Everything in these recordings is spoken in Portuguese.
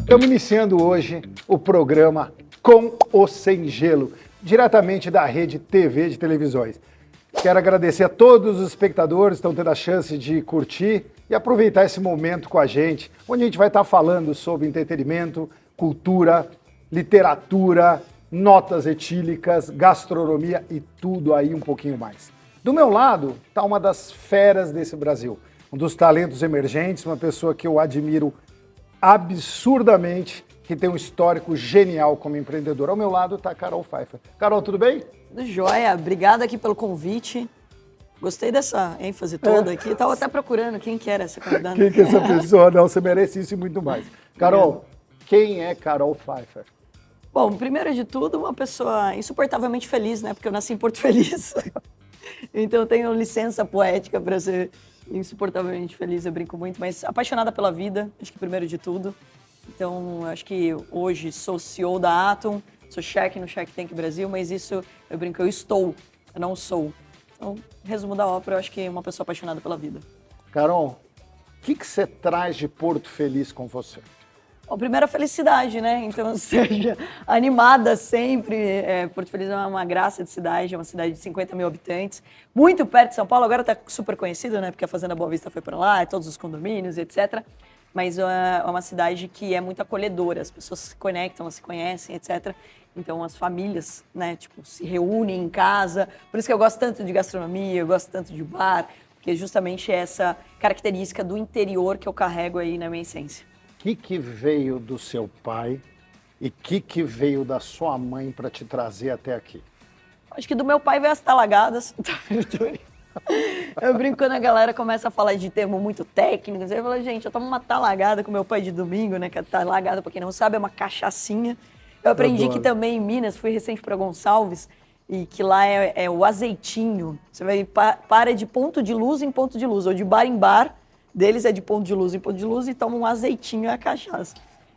Estamos iniciando hoje o programa Com ou Sem Gelo, diretamente da Rede TV de televisões. Quero agradecer a todos os espectadores que estão tendo a chance de curtir e aproveitar esse momento com a gente, onde a gente vai estar falando sobre entretenimento, cultura, literatura, notas etílicas, gastronomia e tudo aí um pouquinho mais. Do meu lado está uma das feras desse Brasil, um dos talentos emergentes, uma pessoa que eu admiro absurdamente, que tem um histórico genial como empreendedor. Ao meu lado está a Carol Pfeiffer. Carol, tudo bem? Tudo jóia. Obrigada aqui pelo convite. Gostei dessa ênfase toda aqui. Estava até procurando quem que era essa convidada. Quem que é essa pessoa? Não, você merece isso e muito mais. Carol, quem é Carol Pfeiffer? Bom, primeiro de tudo, uma pessoa insuportavelmente feliz, né? Porque eu nasci em Porto Feliz. Então eu tenho licença poética para ser insuportavelmente feliz, eu brinco muito, mas apaixonada pela vida, acho que primeiro de tudo. Então, acho que hoje sou CEO da Atom, sou chefe no Shark Tank Brasil, mas isso, eu brinco, eu estou, eu não sou. Então, resumo da ópera, eu acho que uma pessoa apaixonada pela vida. Carol, o que você traz de Porto Feliz com você? Bom, primeiro a felicidade, né? Então, seja animada sempre. Porto Feliz é uma graça de cidade, é uma cidade de 50 mil habitantes, muito perto de São Paulo, agora está super conhecido, né? Porque a Fazenda Boa Vista foi para lá, todos os condomínios, etc. Mas é uma cidade que é muito acolhedora, as pessoas se conectam, elas se conhecem, etc. Então, as famílias, né, tipo, se reúnem em casa. Por isso que eu gosto tanto de gastronomia, eu gosto tanto de bar, porque justamente é essa característica do interior que eu carrego aí na minha essência. O que veio do seu pai e o que veio da sua mãe para te trazer até aqui? Acho que do meu pai veio as talagadas. Eu brinco quando a galera começa a falar de termo muito técnico. Eu falo, gente, eu tomo uma talagada com meu pai de domingo, né? Que a talagada, pra quem não sabe, é uma cachaçinha. Eu aprendi que também em Minas, fui recente para Gonçalves, e que lá é o azeitinho. Você vai para de ponto de luz em ponto de luz, ou de bar em bar. Deles é de ponto de luz em ponto de luz e toma um azeitinho e a cachaça.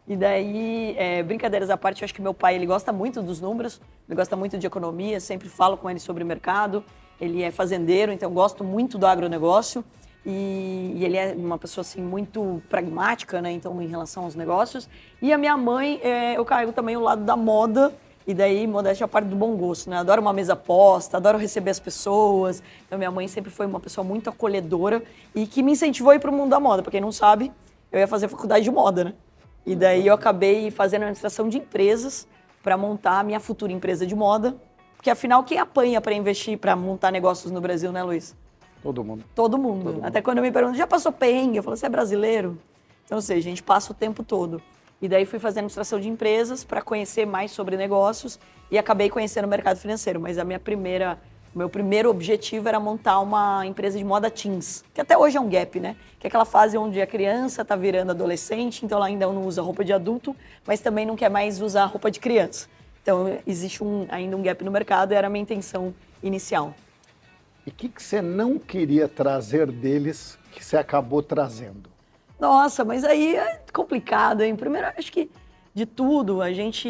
E daí, brincadeiras à parte, eu acho que meu pai, ele gosta muito dos números, ele gosta muito de economia, sempre falo com ele sobre mercado, ele é fazendeiro, então gosto muito do agronegócio e ele é uma pessoa, assim, muito pragmática, né, então, em relação aos negócios. E a minha mãe, eu carrego também o lado da moda, e daí, modéstia é a parte do bom gosto, né? Adoro uma mesa posta, adoro receber as pessoas. Então, minha mãe sempre foi uma pessoa muito acolhedora e que me incentivou a ir para o mundo da moda. Para quem não sabe, eu ia fazer faculdade de moda, né? E daí eu acabei fazendo administração de empresas para montar a minha futura empresa de moda. Porque, afinal, quem apanha para investir, para montar negócios no Brasil, né, Luiz? Todo mundo. Todo mundo. Até quando eu me pergunto, já passou perrengue? Eu falo, você é brasileiro? Então, ou seja, a gente passa o tempo todo. E daí fui fazer administração de empresas para conhecer mais sobre negócios e acabei conhecendo o mercado financeiro. Mas meu primeiro objetivo era montar uma empresa de moda teens, que até hoje é um gap, né? Que é aquela fase onde a criança está virando adolescente, então ela ainda não usa roupa de adulto, mas também não quer mais usar roupa de criança. Então existe ainda um gap no mercado e era a minha intenção inicial. E o que você não queria trazer deles que você acabou trazendo? Nossa, mas aí é complicado, hein? Primeiro, acho que de tudo, a gente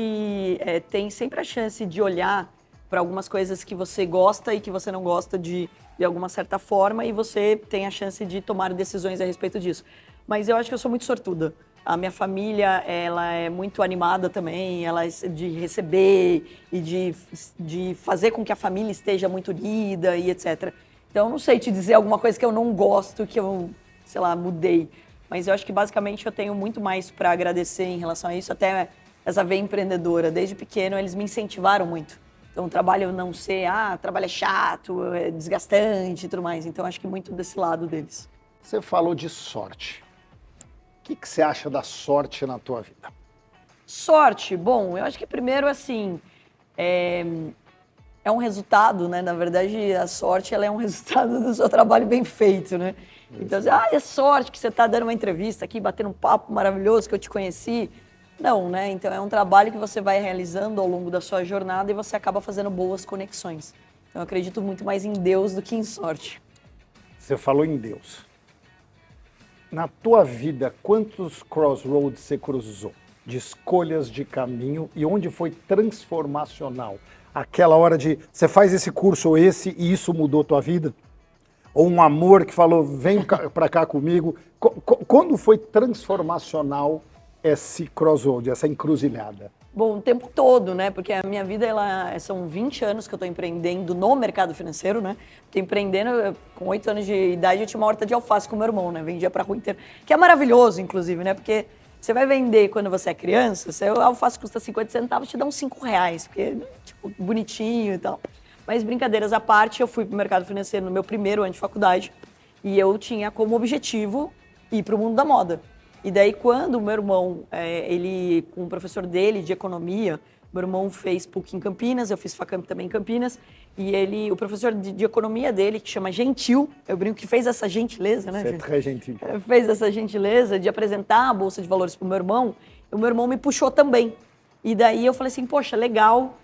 tem sempre a chance de olhar para algumas coisas que você gosta e que você não gosta de alguma certa forma, e você tem a chance de tomar decisões a respeito disso. Mas eu acho que eu sou muito sortuda. A minha família, ela é muito animada também, ela é de receber e de fazer com que a família esteja muito unida e etc. Então, não sei te dizer alguma coisa que eu não gosto, que eu, sei lá, mudei. Mas eu acho que, basicamente, eu tenho muito mais para agradecer em relação a isso. Até essa veia empreendedora. Desde pequeno, eles me incentivaram muito. Então, o trabalho não ser, trabalho é chato, é desgastante e tudo mais. Então, acho que muito desse lado deles. Você falou de sorte. O que você acha da sorte na tua vida? Sorte? Bom, eu acho que primeiro, assim, é um resultado, né? Na verdade, a sorte ela é um resultado do seu trabalho bem feito, né? Então, é sorte que você está dando uma entrevista aqui, batendo um papo maravilhoso que eu te conheci. Não, né? Então, é um trabalho que você vai realizando ao longo da sua jornada e você acaba fazendo boas conexões. Então, eu acredito muito mais em Deus do que em sorte. Você falou em Deus. Na tua vida, quantos crossroads você cruzou? De escolhas de caminho e onde foi transformacional? Aquela hora de, você faz esse curso ou esse e isso mudou tua vida? Ou um amor que falou, vem para cá comigo. Quando foi transformacional esse crossroad, essa encruzilhada? Bom, o tempo todo, né? Porque a minha vida, são 20 anos que eu estou empreendendo no mercado financeiro, né? Estou empreendendo, com 8 anos de idade, eu tinha uma horta de alface com meu irmão, né? Vendia para a rua inteira. Que é maravilhoso, inclusive, né? Porque você vai vender quando você é criança, a alface custa 50 centavos, te dá uns 5 reais, porque, tipo, bonitinho e tal. Mas, brincadeiras à parte, eu fui para o mercado financeiro no meu primeiro ano de faculdade e eu tinha como objetivo ir para o mundo da moda. E daí, quando o meu irmão, ele, com o professor dele de economia, meu irmão fez PUC em Campinas, eu fiz Facamp também em Campinas, e o professor de economia dele, que chama Gentil, eu brinco que fez essa gentileza, né? C'est très gentil. Fez essa gentileza de apresentar a Bolsa de Valores para o meu irmão, e o meu irmão me puxou também. E daí eu falei assim, poxa, legal,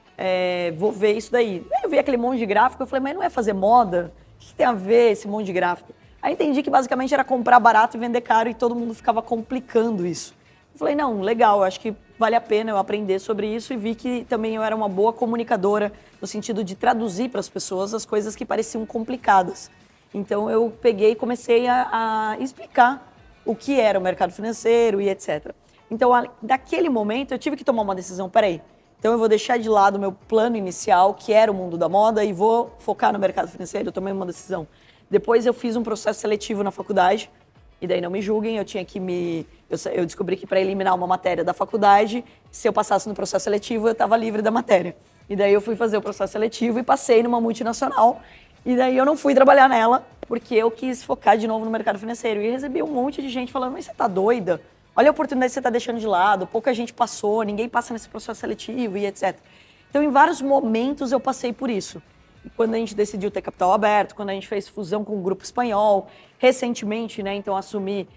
vou ver isso daí. Aí eu vi aquele monte de gráfico, eu falei, mas não é fazer moda? O que tem a ver esse monte de gráfico? Aí entendi que basicamente era comprar barato e vender caro e todo mundo ficava complicando isso. Eu falei, não, legal, acho que vale a pena eu aprender sobre isso e vi que também eu era uma boa comunicadora no sentido de traduzir para as pessoas as coisas que pareciam complicadas. Então eu peguei e comecei a explicar o que era o mercado financeiro e etc. Então, daquele momento, eu tive que tomar uma decisão, peraí, então eu vou deixar de lado o meu plano inicial, que era o mundo da moda, e vou focar no mercado financeiro. Eu tomei uma decisão. Depois eu fiz um processo seletivo na faculdade, e daí não me julguem, eu tinha que eu descobri que para eliminar uma matéria da faculdade, se eu passasse no processo seletivo, eu estava livre da matéria. E daí eu fui fazer o processo seletivo e passei numa multinacional, e daí eu não fui trabalhar nela, porque eu quis focar de novo no mercado financeiro. E recebi um monte de gente falando, mas você tá doida? Olha a oportunidade que você está deixando de lado, pouca gente passou, ninguém passa nesse processo seletivo e etc. Então, em vários momentos eu passei por isso. Quando a gente decidiu ter capital aberto, quando a gente fez fusão com o grupo espanhol, recentemente, né, então assumi,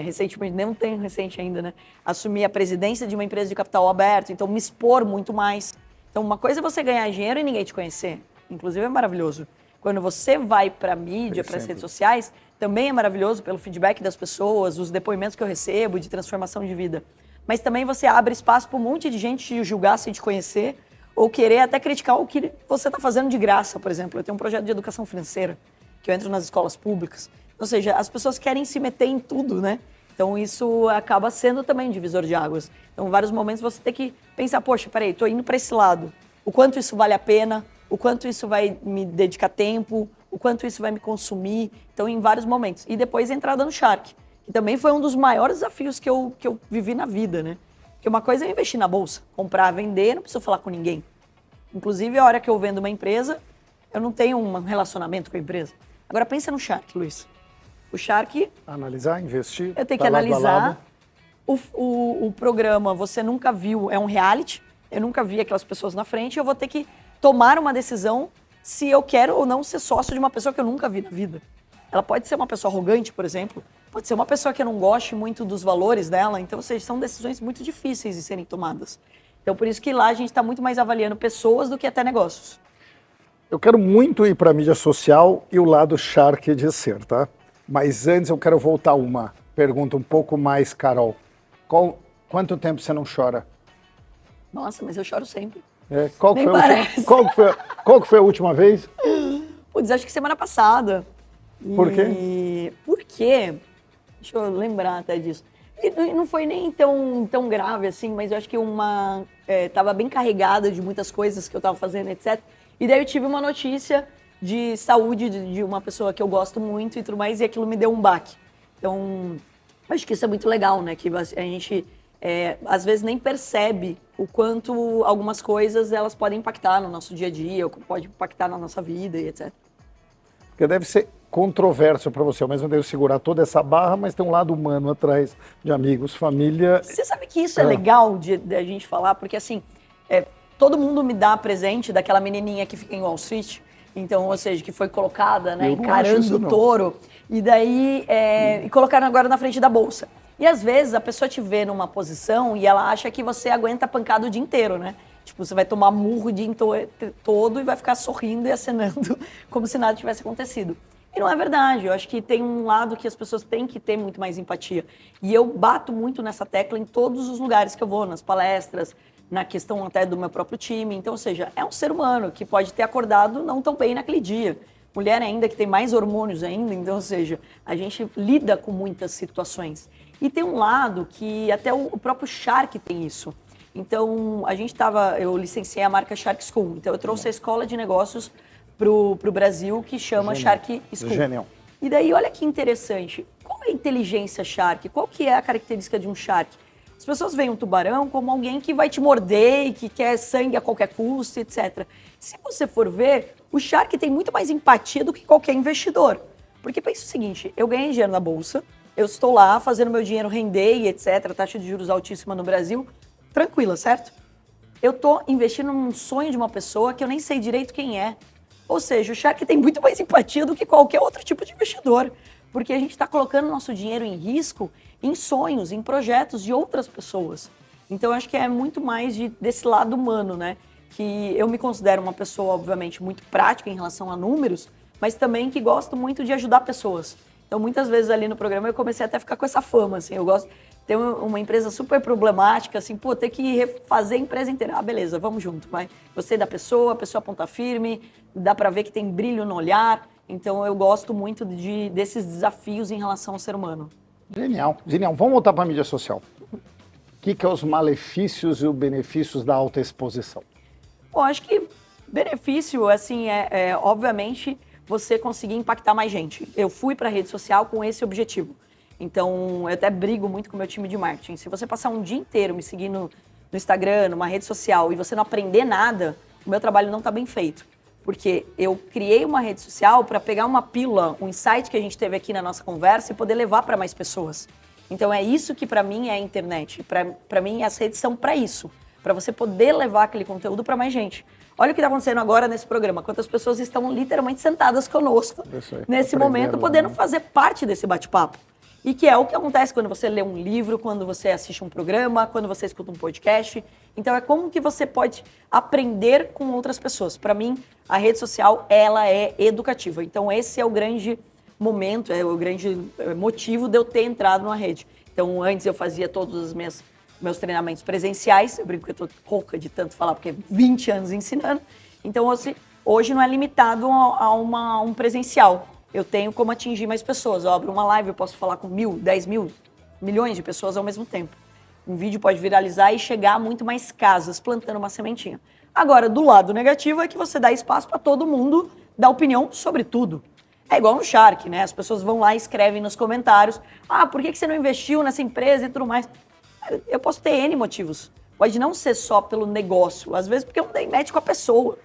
recentemente, não tenho recente ainda, né, assumi a presidência de uma empresa de capital aberto, então me expor muito mais. Então uma coisa é você ganhar dinheiro e ninguém te conhecer, inclusive é maravilhoso. Quando você vai para a mídia, para as redes sociais, também é maravilhoso pelo feedback das pessoas, os depoimentos que eu recebo de transformação de vida. Mas também você abre espaço para um monte de gente te julgar sem te conhecer, ou querer até criticar o que você está fazendo de graça, por exemplo. Eu tenho um projeto de educação financeira, que eu entro nas escolas públicas. Ou seja, as pessoas querem se meter em tudo, né? Então isso acaba sendo também um divisor de águas. Então, em vários momentos você tem que pensar, poxa, peraí, estou indo para esse lado. O quanto isso vale a pena? O quanto isso vai me dedicar tempo? O quanto isso vai me consumir? Então, em vários momentos. E depois a entrada no Shark, que também foi um dos maiores desafios que eu vivi na vida, né? Porque uma coisa é investir na bolsa, comprar, vender, não preciso falar com ninguém. Inclusive, a hora que eu vendo uma empresa, eu não tenho um relacionamento com a empresa. Agora, pensa no Shark, Luiz. O Shark... Analisar, investir. Eu tenho que analisar. O programa você nunca viu, é um reality. Eu nunca vi aquelas pessoas na frente. Eu vou ter que tomar uma decisão se eu quero ou não ser sócio de uma pessoa que eu nunca vi na vida. Ela pode ser uma pessoa arrogante, por exemplo. Pode ser uma pessoa que eu não goste muito dos valores dela. Então, ou seja, são decisões muito difíceis de serem tomadas. Então, por isso que lá a gente está muito mais avaliando pessoas do que até negócios. Eu quero muito ir para a mídia social e o lado Shark de ser, tá? Mas antes eu quero voltar uma pergunta um pouco mais, Carol. Quanto tempo você não chora? Nossa, mas eu choro sempre. Qual que foi a última vez? Putz, acho que semana passada. Por quê? Por quê? Deixa eu lembrar até disso. E não foi nem tão grave assim, mas eu acho que estava bem carregada de muitas coisas que eu estava fazendo, etc. E daí eu tive uma notícia de saúde de uma pessoa que eu gosto muito e tudo mais, e aquilo me deu um baque. Então, acho que isso é muito legal, né? Que a gente, às vezes, nem percebe o quanto algumas coisas elas podem impactar no nosso dia a dia, ou pode impactar na nossa vida e etc. Porque deve ser controverso para você, ao mesmo tempo segurar toda essa barra, mas tem um lado humano atrás de amigos, família. Você sabe que isso é legal de a gente falar, porque assim, todo mundo me dá presente daquela menininha que fica em Wall Street, então, ou seja, que foi colocada, né, encarando o touro, e daí e colocaram agora na frente da bolsa. E às vezes a pessoa te vê numa posição e ela acha que você aguenta a pancada o dia inteiro, né? Tipo, você vai tomar murro o dia todo e vai ficar sorrindo e acenando como se nada tivesse acontecido. E não é verdade. Eu acho que tem um lado que as pessoas têm que ter muito mais empatia. E eu bato muito nessa tecla em todos os lugares que eu vou, nas palestras, na questão até do meu próprio time. Então, ou seja, é um ser humano que pode ter acordado não tão bem naquele dia. mulher ainda que tem mais hormônios ainda, então, ou seja, a gente lida com muitas situações. E tem um lado que até o próprio Shark tem isso. Então, eu licenciei a marca Shark School, então eu trouxe a escola de negócios pro Brasil, que chama Shark School. Genial. E daí, olha que interessante, qual é a inteligência Shark? Qual que é a característica de um Shark? As pessoas veem um tubarão como alguém que vai te morder e que quer sangue a qualquer custo, etc. Se você for ver, o Shark tem muito mais empatia do que qualquer investidor. Porque pensa o seguinte, eu ganhei dinheiro na bolsa, eu estou lá fazendo meu dinheiro render e etc, taxa de juros altíssima no Brasil, tranquila, certo? Eu estou investindo num sonho de uma pessoa que eu nem sei direito quem é. Ou seja, o Shark tem muito mais empatia do que qualquer outro tipo de investidor. Porque a gente está colocando nosso dinheiro em risco em sonhos, em projetos de outras pessoas. Então, eu acho que é muito mais desse lado humano, né? Que eu me considero uma pessoa, obviamente, muito prática em relação a números, mas também que gosto muito de ajudar pessoas. Então, muitas vezes ali no programa eu comecei até a ficar com essa fama, assim. Eu gosto de ter uma empresa super problemática, assim, pô, ter que refazer a empresa inteira. Ah, beleza, vamos junto, vai. Gostei da pessoa, a pessoa ponta firme, dá pra ver que tem brilho no olhar. Então, eu gosto muito desses desafios em relação ao ser humano. Genial, genial. Vamos voltar para a mídia social. O que é os malefícios e os benefícios da alta exposição? Bom, acho que benefício, assim, obviamente, você conseguir impactar mais gente. Eu fui para a rede social com esse objetivo. Então, eu até brigo muito com o meu time de marketing. Se você passar um dia inteiro me seguindo no Instagram, numa rede social, e você não aprender nada, o meu trabalho não está bem feito. Porque eu criei uma rede social para pegar uma pílula, um insight que a gente teve aqui na nossa conversa e poder levar para mais pessoas. Então é isso que para mim é a internet. Para mim as redes são para isso, para você poder levar aquele conteúdo para mais gente. Olha o que está acontecendo agora nesse programa, quantas pessoas estão literalmente sentadas conosco nesse momento, podendo fazer parte desse bate-papo. E que é o que acontece quando você lê um livro, quando você assiste um programa, quando você escuta um podcast. Então é como que você pode aprender com outras pessoas. Para mim, a rede social, ela é educativa. Então esse é o grande momento, é o grande motivo de eu ter entrado numa rede. Então antes eu fazia todos os meus treinamentos presenciais. Eu brinco que eu tô rouca de tanto falar, porque é 20 anos ensinando. Então hoje não é limitado a um presencial. Eu tenho como atingir mais pessoas. Eu abro uma live, eu posso falar com 1.000, 10.000, milhões de pessoas ao mesmo tempo. Um vídeo pode viralizar e chegar a muito mais casas, plantando uma sementinha. Agora, do lado negativo é que você dá espaço para todo mundo dar opinião sobre tudo. É igual no Shark, né? As pessoas vão lá e escrevem nos comentários: ah, por que você não investiu nessa empresa e tudo mais? Eu posso ter N motivos. Pode não ser só pelo negócio, às vezes porque eu não dei match com a pessoa.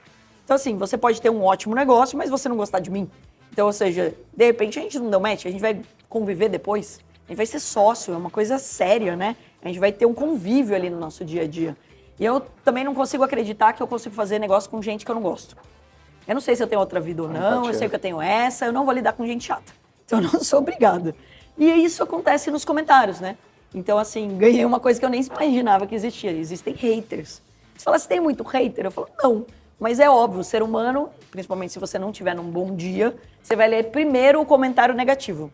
Então, assim, você pode ter um ótimo negócio, mas você não gostar de mim. Então, ou seja, de repente a gente não deu match, a gente vai conviver depois, a gente vai ser sócio, é uma coisa séria, né? A gente vai ter um convívio ali no nosso dia a dia. E eu também não consigo acreditar que eu consigo fazer negócio com gente que eu não gosto. Eu não sei se eu tenho outra vida ou não, eu sei que eu tenho essa, eu não vou lidar com gente chata. Então eu não sou obrigada. E isso acontece nos comentários, né? Então, assim, ganhei uma coisa que eu nem imaginava que existia. Existem haters. Você fala, você tem muito hater? Eu falo, não. Mas é óbvio, o ser humano, principalmente se você não tiver num bom dia, você vai ler primeiro o comentário negativo.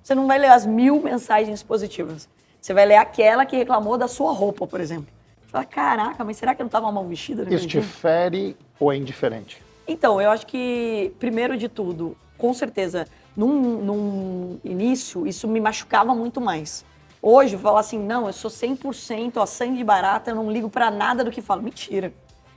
Você não vai ler as 1000 mensagens positivas. Você vai ler aquela que reclamou da sua roupa, por exemplo. Você fala, caraca, mas será que eu não estava mal vestida? Isso te fere ou é indiferente? Então, eu acho que, primeiro de tudo, com certeza, num início, isso me machucava muito mais. Hoje, eu falo assim, não, eu sou 100%, ó, sangue de barata, eu não ligo pra nada do que falo. Mentira.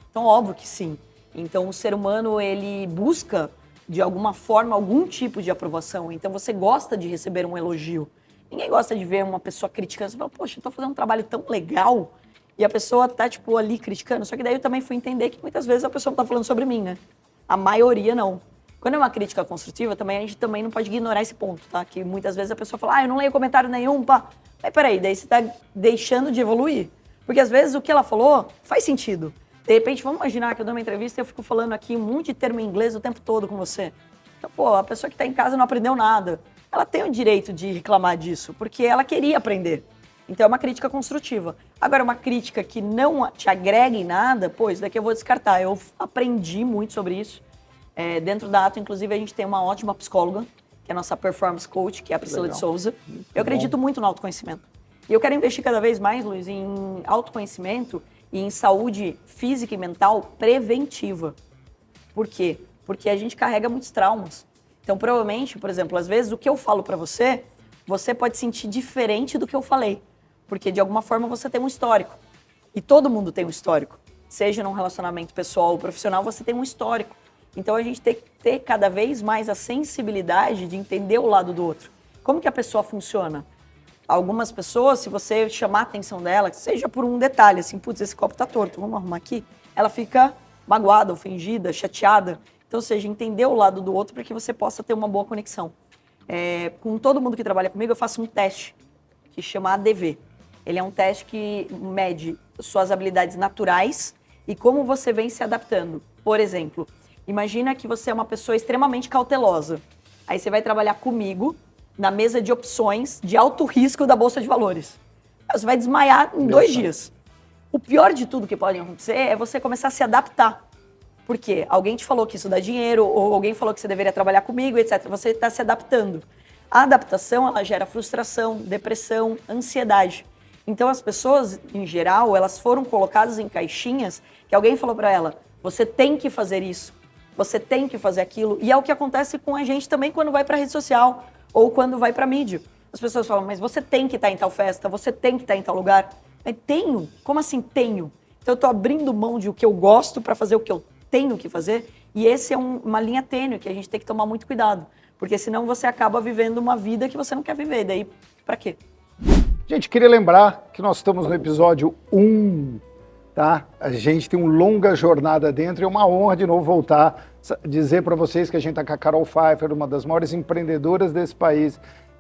Então, óbvio que sim. Então, o ser humano, ele busca, de alguma forma, algum tipo de aprovação. Então, você gosta de receber um elogio. Ninguém gosta de ver uma pessoa criticando. Você fala, poxa, eu tô fazendo um trabalho tão legal e a pessoa tá, tipo, ali criticando. Só que daí eu também fui entender que muitas vezes a pessoa não tá falando sobre mim, né? A maioria não. Quando é uma crítica construtiva, também a gente também não pode ignorar esse ponto, tá? Que muitas vezes a pessoa fala, eu não leio comentário nenhum, pá. Mas peraí, daí você tá deixando de evoluir. Porque às vezes o que ela falou faz sentido. De repente, vamos imaginar que eu dou uma entrevista e eu fico falando aqui um monte de termo em inglês o tempo todo com você. Então, pô, a pessoa que tá em casa não aprendeu nada. Ela tem o direito de reclamar disso, porque ela queria aprender. Então é uma crítica construtiva. Agora, uma crítica que não te agrega em nada, pô, isso daqui eu vou descartar. Eu aprendi muito sobre isso. Dentro da Ato, inclusive, a gente tem uma ótima psicóloga, que é a nossa performance coach, que é a Priscila de Souza. Eu acredito muito no autoconhecimento. E eu quero investir cada vez mais, Luiz, em autoconhecimento e em saúde física e mental preventiva. Por quê? porque a gente carrega muitos traumas. Então, provavelmente, por exemplo, às vezes o que eu falo para você, você pode sentir diferente do que eu falei, porque de alguma forma você tem um histórico. E todo mundo tem um histórico. Seja num relacionamento pessoal ou profissional, você tem um histórico. Então a gente tem que ter cada vez mais a sensibilidade de entender o lado do outro. Como que a pessoa funciona? Algumas pessoas, se você chamar a atenção dela, seja por um detalhe, assim, putz, esse copo tá torto, vamos arrumar aqui, ela fica magoada, ofendida, chateada. Então, ou seja, entender o lado do outro para que você possa ter uma boa conexão. Com todo mundo que trabalha comigo, eu faço um teste que chama ADV. Ele é um teste que mede suas habilidades naturais e como você vem se adaptando. Por exemplo, imagina que você é uma pessoa extremamente cautelosa. Aí você vai trabalhar comigo na mesa de opções de alto risco da Bolsa de Valores. Você vai desmaiar em 2 dias. O pior de tudo que pode acontecer é você começar a se adaptar. Por quê? Alguém te falou que isso dá dinheiro, ou alguém falou que você deveria trabalhar comigo, etc. Você está se adaptando. A adaptação, ela gera frustração, depressão, ansiedade. Então, as pessoas, em geral, elas foram colocadas em caixinhas que alguém falou para ela, você tem que fazer isso, você tem que fazer aquilo. E é o que acontece com a gente também quando vai para a rede social ou quando vai para a mídia. As pessoas falam, mas você tem que estar em tal festa, você tem que estar em tal lugar. Mas tenho? Como assim tenho? Então, eu estou abrindo mão de o que eu gosto para fazer o que eu tenho que fazer. E esse é uma linha tênue que a gente tem que tomar muito cuidado. Porque senão você acaba vivendo uma vida que você não quer viver. Daí, para quê? Gente, queria lembrar que nós estamos no episódio 1, tá? A gente tem uma longa jornada dentro e é uma honra de novo voltar, dizer para vocês que a gente está com a Carol Pfeiffer, uma das maiores empreendedoras desse país,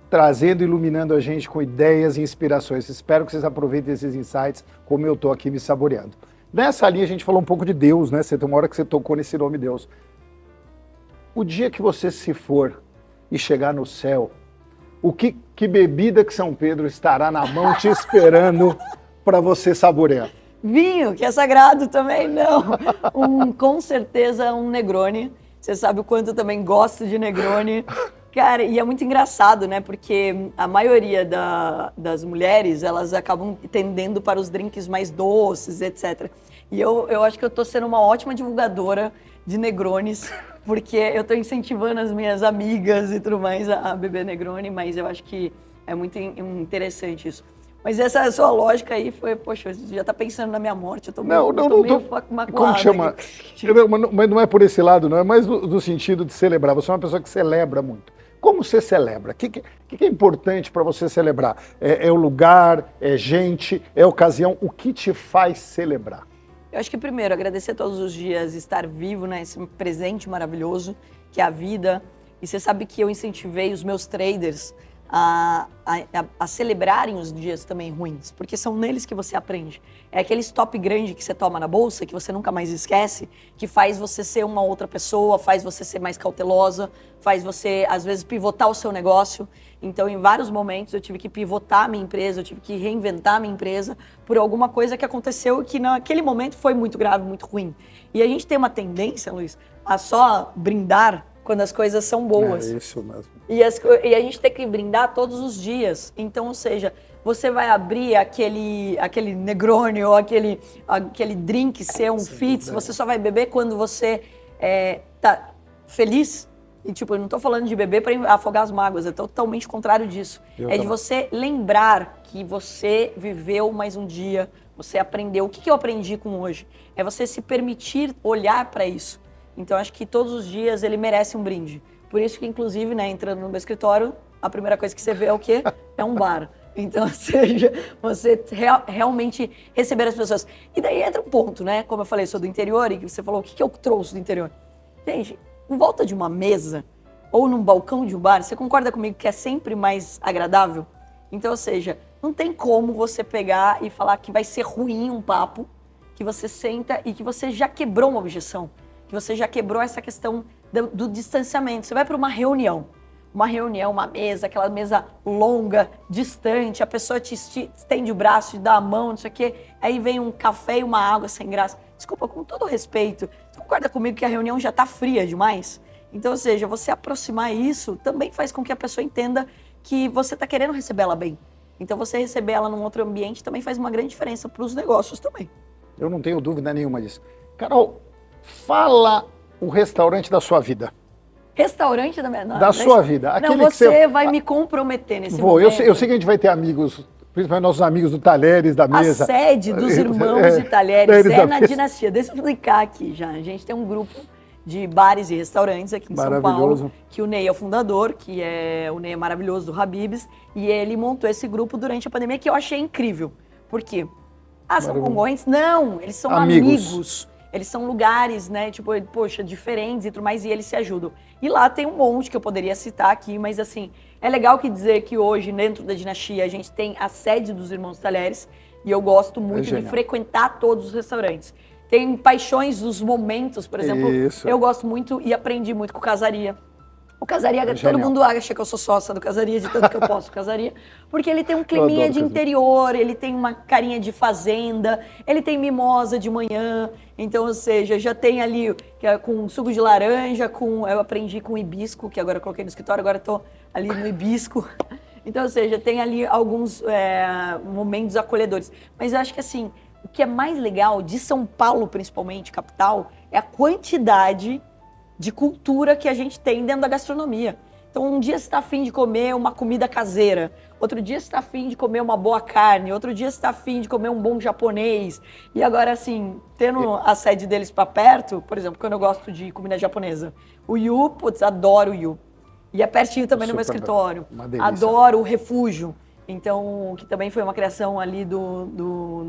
trazendo e iluminando a gente com ideias e inspirações. Espero que vocês aproveitem esses insights, como eu estou aqui me saboreando. Nessa linha a gente falou um pouco de Deus, né? Você tem uma hora que você tocou nesse nome Deus. O dia que você se for e chegar no céu, que bebida que São Pedro estará na mão te esperando para você saborear? Vinho, que é sagrado também, não. Com certeza um Negroni. Você sabe o quanto eu também gosto de Negroni. Cara, e é muito engraçado, né? Porque a maioria das mulheres, elas acabam tendendo para os drinks mais doces, etc. E eu acho que eu tô sendo uma ótima divulgadora de Negronis, porque eu tô incentivando as minhas amigas e tudo mais a beber Negroni, mas eu acho que é muito interessante isso. Mas essa sua lógica aí foi, poxa, você já tá pensando na minha morte, eu tô meio magoada. Como chama? Mas não é por esse lado, não, é mais do sentido de celebrar. Você é uma pessoa que celebra muito. Como você celebra? O que é importante para você celebrar? É o lugar, é gente, é ocasião? O que te faz celebrar? Eu acho que primeiro, agradecer todos os dias, estar vivo, né? Esse presente maravilhoso que é a vida. E você sabe que eu incentivei os meus traders a celebrarem os dias também ruins, porque são neles que você aprende. É aquele stop grande que você toma na bolsa, que você nunca mais esquece, que faz você ser uma outra pessoa, faz você ser mais cautelosa, faz você, às vezes, pivotar o seu negócio. Então, em vários momentos, eu tive que pivotar a minha empresa, eu tive que reinventar a minha empresa por alguma coisa que aconteceu e que naquele momento foi muito grave, muito ruim. E a gente tem uma tendência, Luiz, a só brindar quando as coisas são boas. É isso mesmo. E a gente tem que brindar todos os dias. Então, ou seja, você vai abrir aquele Negroni ou aquele drink ser um Fitz, você só vai beber quando você tá feliz. E tipo, eu não tô falando de beber para afogar as mágoas, é totalmente o contrário disso. De você lembrar que você viveu mais um dia, você aprendeu. O que eu aprendi com hoje? É você se permitir olhar para isso. Então, acho que todos os dias ele merece um brinde. Por isso que, inclusive, né, entrando no meu escritório, a primeira coisa que você vê é o quê? É um bar. Então, ou seja, você realmente receber as pessoas. E daí entra um ponto, né? Como eu falei, sou do interior e você falou, o que eu trouxe do interior? Gente, em volta de uma mesa ou num balcão de um bar, você concorda comigo que é sempre mais agradável? Então, ou seja, não tem como você pegar e falar que vai ser ruim um papo, que você senta e que você já quebrou uma objeção, que você já quebrou essa questão do distanciamento. Você vai para uma reunião, uma mesa, aquela mesa longa, distante, a pessoa te estende o braço, te dá a mão, não sei o quê, aí vem um café e uma água sem graça. Desculpa, com todo respeito, você concorda comigo que a reunião já está fria demais? Então, ou seja, você aproximar isso também faz com que a pessoa entenda que você está querendo receber ela bem. Então, você receber ela num outro ambiente também faz uma grande diferença para os negócios também. Eu não tenho dúvida nenhuma disso. Carol, fala o restaurante da sua vida. Restaurante da minha... Da sua vida. Não, Aquele que você vai me comprometer nesse Vou, momento. eu sei que a gente vai ter amigos, principalmente nossos amigos do Talheres, da mesa. A sede dos irmãos de Talheres é na dinastia. Deixa eu explicar aqui já. A gente tem um grupo de bares e restaurantes aqui em São Paulo, que o Ney é o fundador, que é o Ney é maravilhoso do Habib's, e ele montou esse grupo durante a pandemia que eu achei incrível. Por quê? São concorrentes? Não, eles são amigos. Eles são lugares, né, tipo, poxa, diferentes e tudo mais, e eles se ajudam. E lá tem um monte que eu poderia citar aqui, mas assim, é legal que dizer que hoje, dentro da dinastia, a gente tem a sede dos Irmãos Talheres, e eu gosto muito de frequentar todos os restaurantes. Tem paixões dos momentos, por exemplo, eu gosto muito e aprendi muito com o Casaria. O Casaria, todo mundo acha que eu sou sócia do Casaria, de tanto que eu posso Casaria, porque ele tem um climinha de interior, ele tem uma carinha de fazenda, ele tem mimosa de manhã, então, ou seja, já tem ali com suco de laranja, eu aprendi com hibisco, que agora eu coloquei no escritório, agora eu tô ali no hibisco. Então, ou seja, tem ali alguns momentos acolhedores. Mas eu acho que assim, o que é mais legal de São Paulo, principalmente, capital, é a quantidade de cultura que a gente tem dentro da gastronomia. Então, um dia você está afim de comer uma comida caseira, outro dia você está afim de comer uma boa carne, outro dia você está afim de comer um bom japonês. E agora, assim, tendo a sede deles para perto, por exemplo, quando eu gosto de comida japonesa, o Yu, putz, adoro o Yu. E é pertinho também no meu escritório. Adoro o Refúgio. Então, que também foi uma criação ali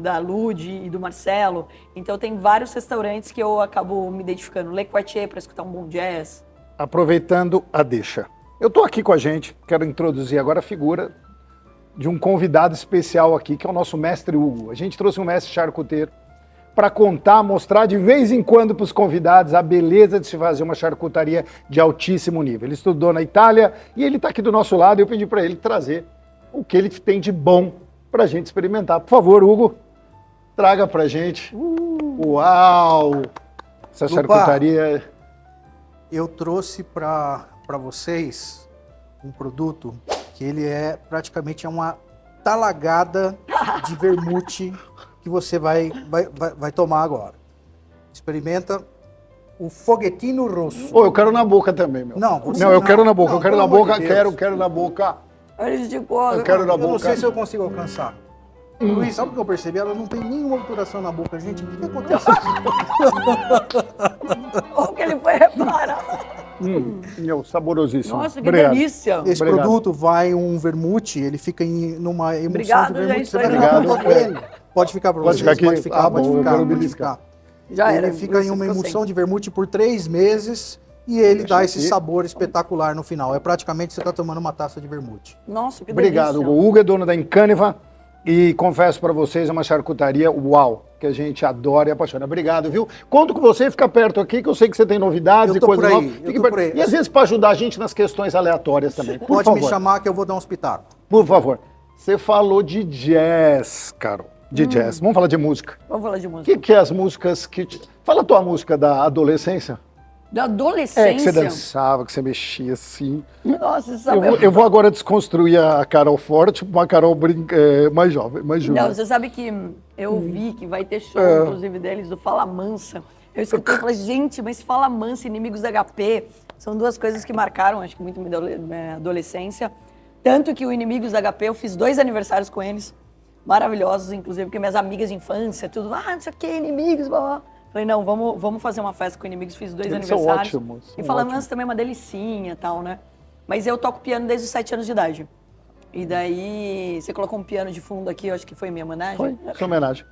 da Lud e do Marcelo. Então, tem vários restaurantes que eu acabo me identificando. Le Quartier, para escutar um bom jazz. Aproveitando a deixa. Eu estou aqui com a gente, quero introduzir agora a figura de um convidado especial aqui, que é o nosso mestre Hugo. A gente trouxe um mestre charcuteiro para contar, mostrar de vez em quando para os convidados a beleza de se fazer uma charcutaria de altíssimo nível. Ele estudou na Itália e ele está aqui do nosso lado e eu pedi para ele trazer o que ele tem de bom para a gente experimentar. Por favor, Hugo, traga para a gente. Uau! Essa charcutaria... Eu trouxe para vocês um produto que ele é praticamente uma talagada de vermute que você vai tomar agora. Experimenta o foguetino rosso. Eu quero na boca também, meu. Não, eu quero na boca, não, eu quero na boca, quero na boca. Eu quero na boca. Eu não sei se eu consigo alcançar. Luiz, sabe o que eu percebi? Ela não tem nenhuma obturação na boca. Gente, o que aconteceu? Olha o que ele foi reparar. Saborosíssimo. Nossa, que delícia. Esse produto vai um vermute, ele fica numa emulsão de vermute. Você vai Obrigado. Pode ficar para vocês, pode ficar. Já era. Ele fica em uma emulsão de vermute por 3 meses e ele dá esse sabor espetacular no final. É praticamente você está tomando uma taça de vermute. Nossa, que delícia. Obrigado, Hugo. O Hugo é dono da Encâniva e confesso para vocês, é uma charcutaria uau, que a gente adora e apaixona. Obrigado, viu? Conto com você, fica perto aqui, que eu sei que você tem novidades e coisas novas. E às vezes para ajudar a gente nas questões aleatórias também. Pode me chamar que eu vou dar uns pitacos. Por favor. Você falou de jazz, Carol. De jazz. Vamos falar de música. Vamos falar de música. O que é as músicas que... Fala a tua música da adolescência. Da adolescência? Que você dançava, que você mexia assim. Nossa, sabe... Eu vou agora desconstruir a Carol Forte, uma Carol mais jovem, mais jovem. Não, você sabe que eu vi que vai ter show, inclusive, deles, do Fala Mansa. Eu escutei e falei, gente, mas Fala Mansa e Inimigos da HP são duas coisas que marcaram, acho que muito minha adolescência. Tanto que o Inimigos da HP, eu fiz 2 aniversários com eles, maravilhosos, inclusive, porque minhas amigas de infância, tudo, não sei o que, Inimigos, blá, blá. Falei, não, vamos fazer uma festa com Inimigos, fiz 2 aniversários. São ótimos. E Fala Mansa também é uma delicinha e tal, né? Mas eu toco piano desde os 7 anos de idade. E daí, você colocou um piano de fundo aqui, eu acho que foi minha homenagem. Foi, sua homenagem.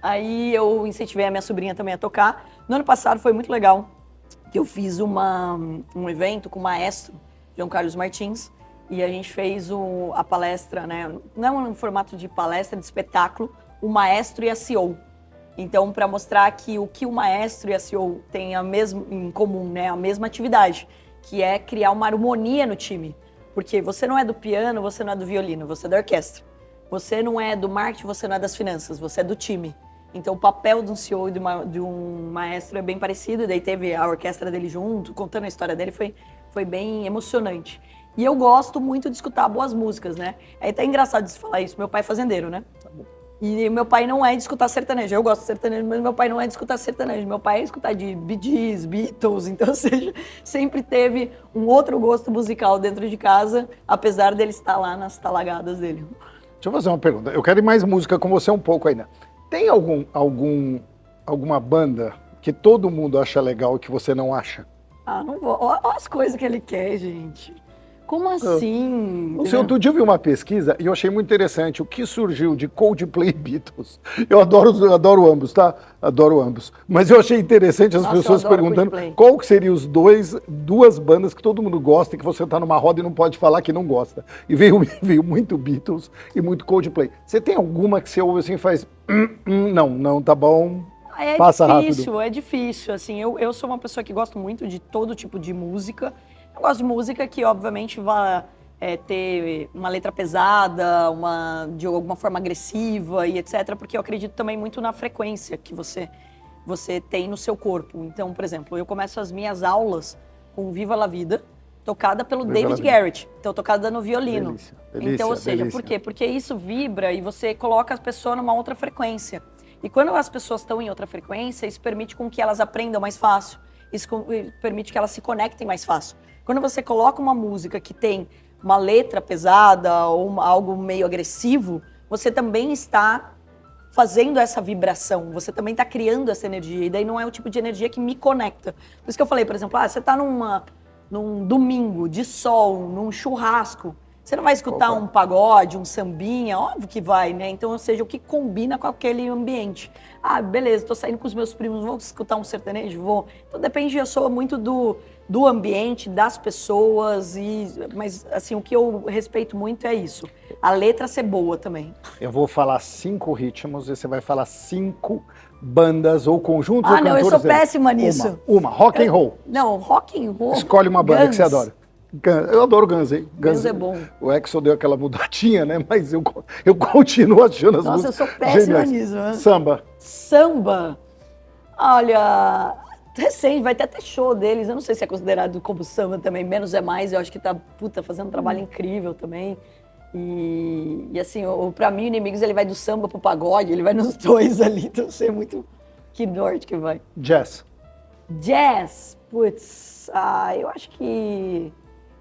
Aí eu incentivei a minha sobrinha também a tocar. No ano passado foi muito legal, que eu fiz um evento com o maestro João Carlos Martins, e a gente fez a palestra, né? Não em formato de palestra, de espetáculo, o maestro e a CEO. Então, para mostrar que o maestro e a CEO têm em comum, né? A mesma atividade, que é criar uma harmonia no time. Porque você não é do piano, você não é do violino, você é da orquestra. Você não é do marketing, você não é das finanças, você é do time. Então, o papel de um CEO e de um maestro é bem parecido. E daí teve a orquestra dele junto, contando a história dele, foi bem emocionante. E eu gosto muito de escutar boas músicas, né? É até engraçado de se falar isso. Meu pai é fazendeiro, né? E meu pai não é de escutar sertanejo. Eu gosto de sertanejo, mas meu pai não é de escutar sertanejo. Meu pai é de escutar de Bee Gees, Beatles. Então, ou seja, sempre teve um outro gosto musical dentro de casa, apesar dele estar lá nas talagadas dele. Deixa eu fazer uma pergunta. Eu quero ir mais música com você um pouco ainda. Tem alguma banda que todo mundo acha legal e que você não acha? Ah, não vou. Olha as coisas que ele quer, gente. Como assim? Não sei, outro dia eu vi uma pesquisa e eu achei muito interessante o que surgiu de Coldplay e Beatles. Eu adoro ambos, tá? Adoro ambos. Mas eu achei interessante as Nossa, pessoas eu adoro perguntando Coldplay. qual que seriam duas bandas que todo mundo gosta e que você tá numa roda e não pode falar que não gosta. E veio muito Beatles e muito Coldplay. Você tem alguma que você ouve assim e faz não, tá bom, passa rápido? É difícil, assim, eu sou uma pessoa que gosto muito de todo tipo de música. Eu gosto de música que, obviamente, vai ter uma letra pesada, de alguma forma agressiva e etc., porque eu acredito também muito na frequência que você tem no seu corpo. Então, por exemplo, eu começo as minhas aulas com Viva la Vida, tocada pelo David Garrett, então tocada no violino. Delícia, então, ou seja, delícia. por quê? Porque isso vibra e você coloca a pessoa numa outra frequência. E quando as pessoas estão em outra frequência, isso permite com que elas aprendam mais fácil, isso permite que elas se conectem mais fácil. Quando você coloca uma música que tem uma letra pesada ou algo meio agressivo, você também está fazendo essa vibração, você também está criando essa energia, e daí não é o tipo de energia que me conecta. Por isso que eu falei, por exemplo, você está num domingo de sol, num churrasco, você não vai escutar um pagode, um sambinha, óbvio que vai, né? Então, ou seja, o que combina com aquele ambiente. Ah, beleza, tô saindo com os meus primos, vou escutar um sertanejo? Vou. Então, depende, eu sou muito do ambiente, das pessoas, mas, assim, o que eu respeito muito é isso. A letra ser boa também. Eu vou falar 5 ritmos e você vai falar 5 bandas ou conjuntos ou Ah, não, cantores. eu sou péssima nisso. Uma, rock and roll. Não, rock and roll. Escolhe uma banda que você adora. Eu adoro Guns, hein? Guns é bom. O Exo deu aquela mudadinha, né? Mas eu continuo achando as Nossa, músicas eu sou péssima geniais. nisso. Né? Samba. Samba? Olha, recente, vai ter até show deles. Eu não sei se é considerado como samba também. Menos é mais, eu acho que tá, fazendo um trabalho incrível também. E assim, pra mim, o Inimigos, ele vai do samba pro pagode, ele vai nos dois ali. Então, eu sei muito que norte que vai. Jazz. Jazz, putz, eu acho que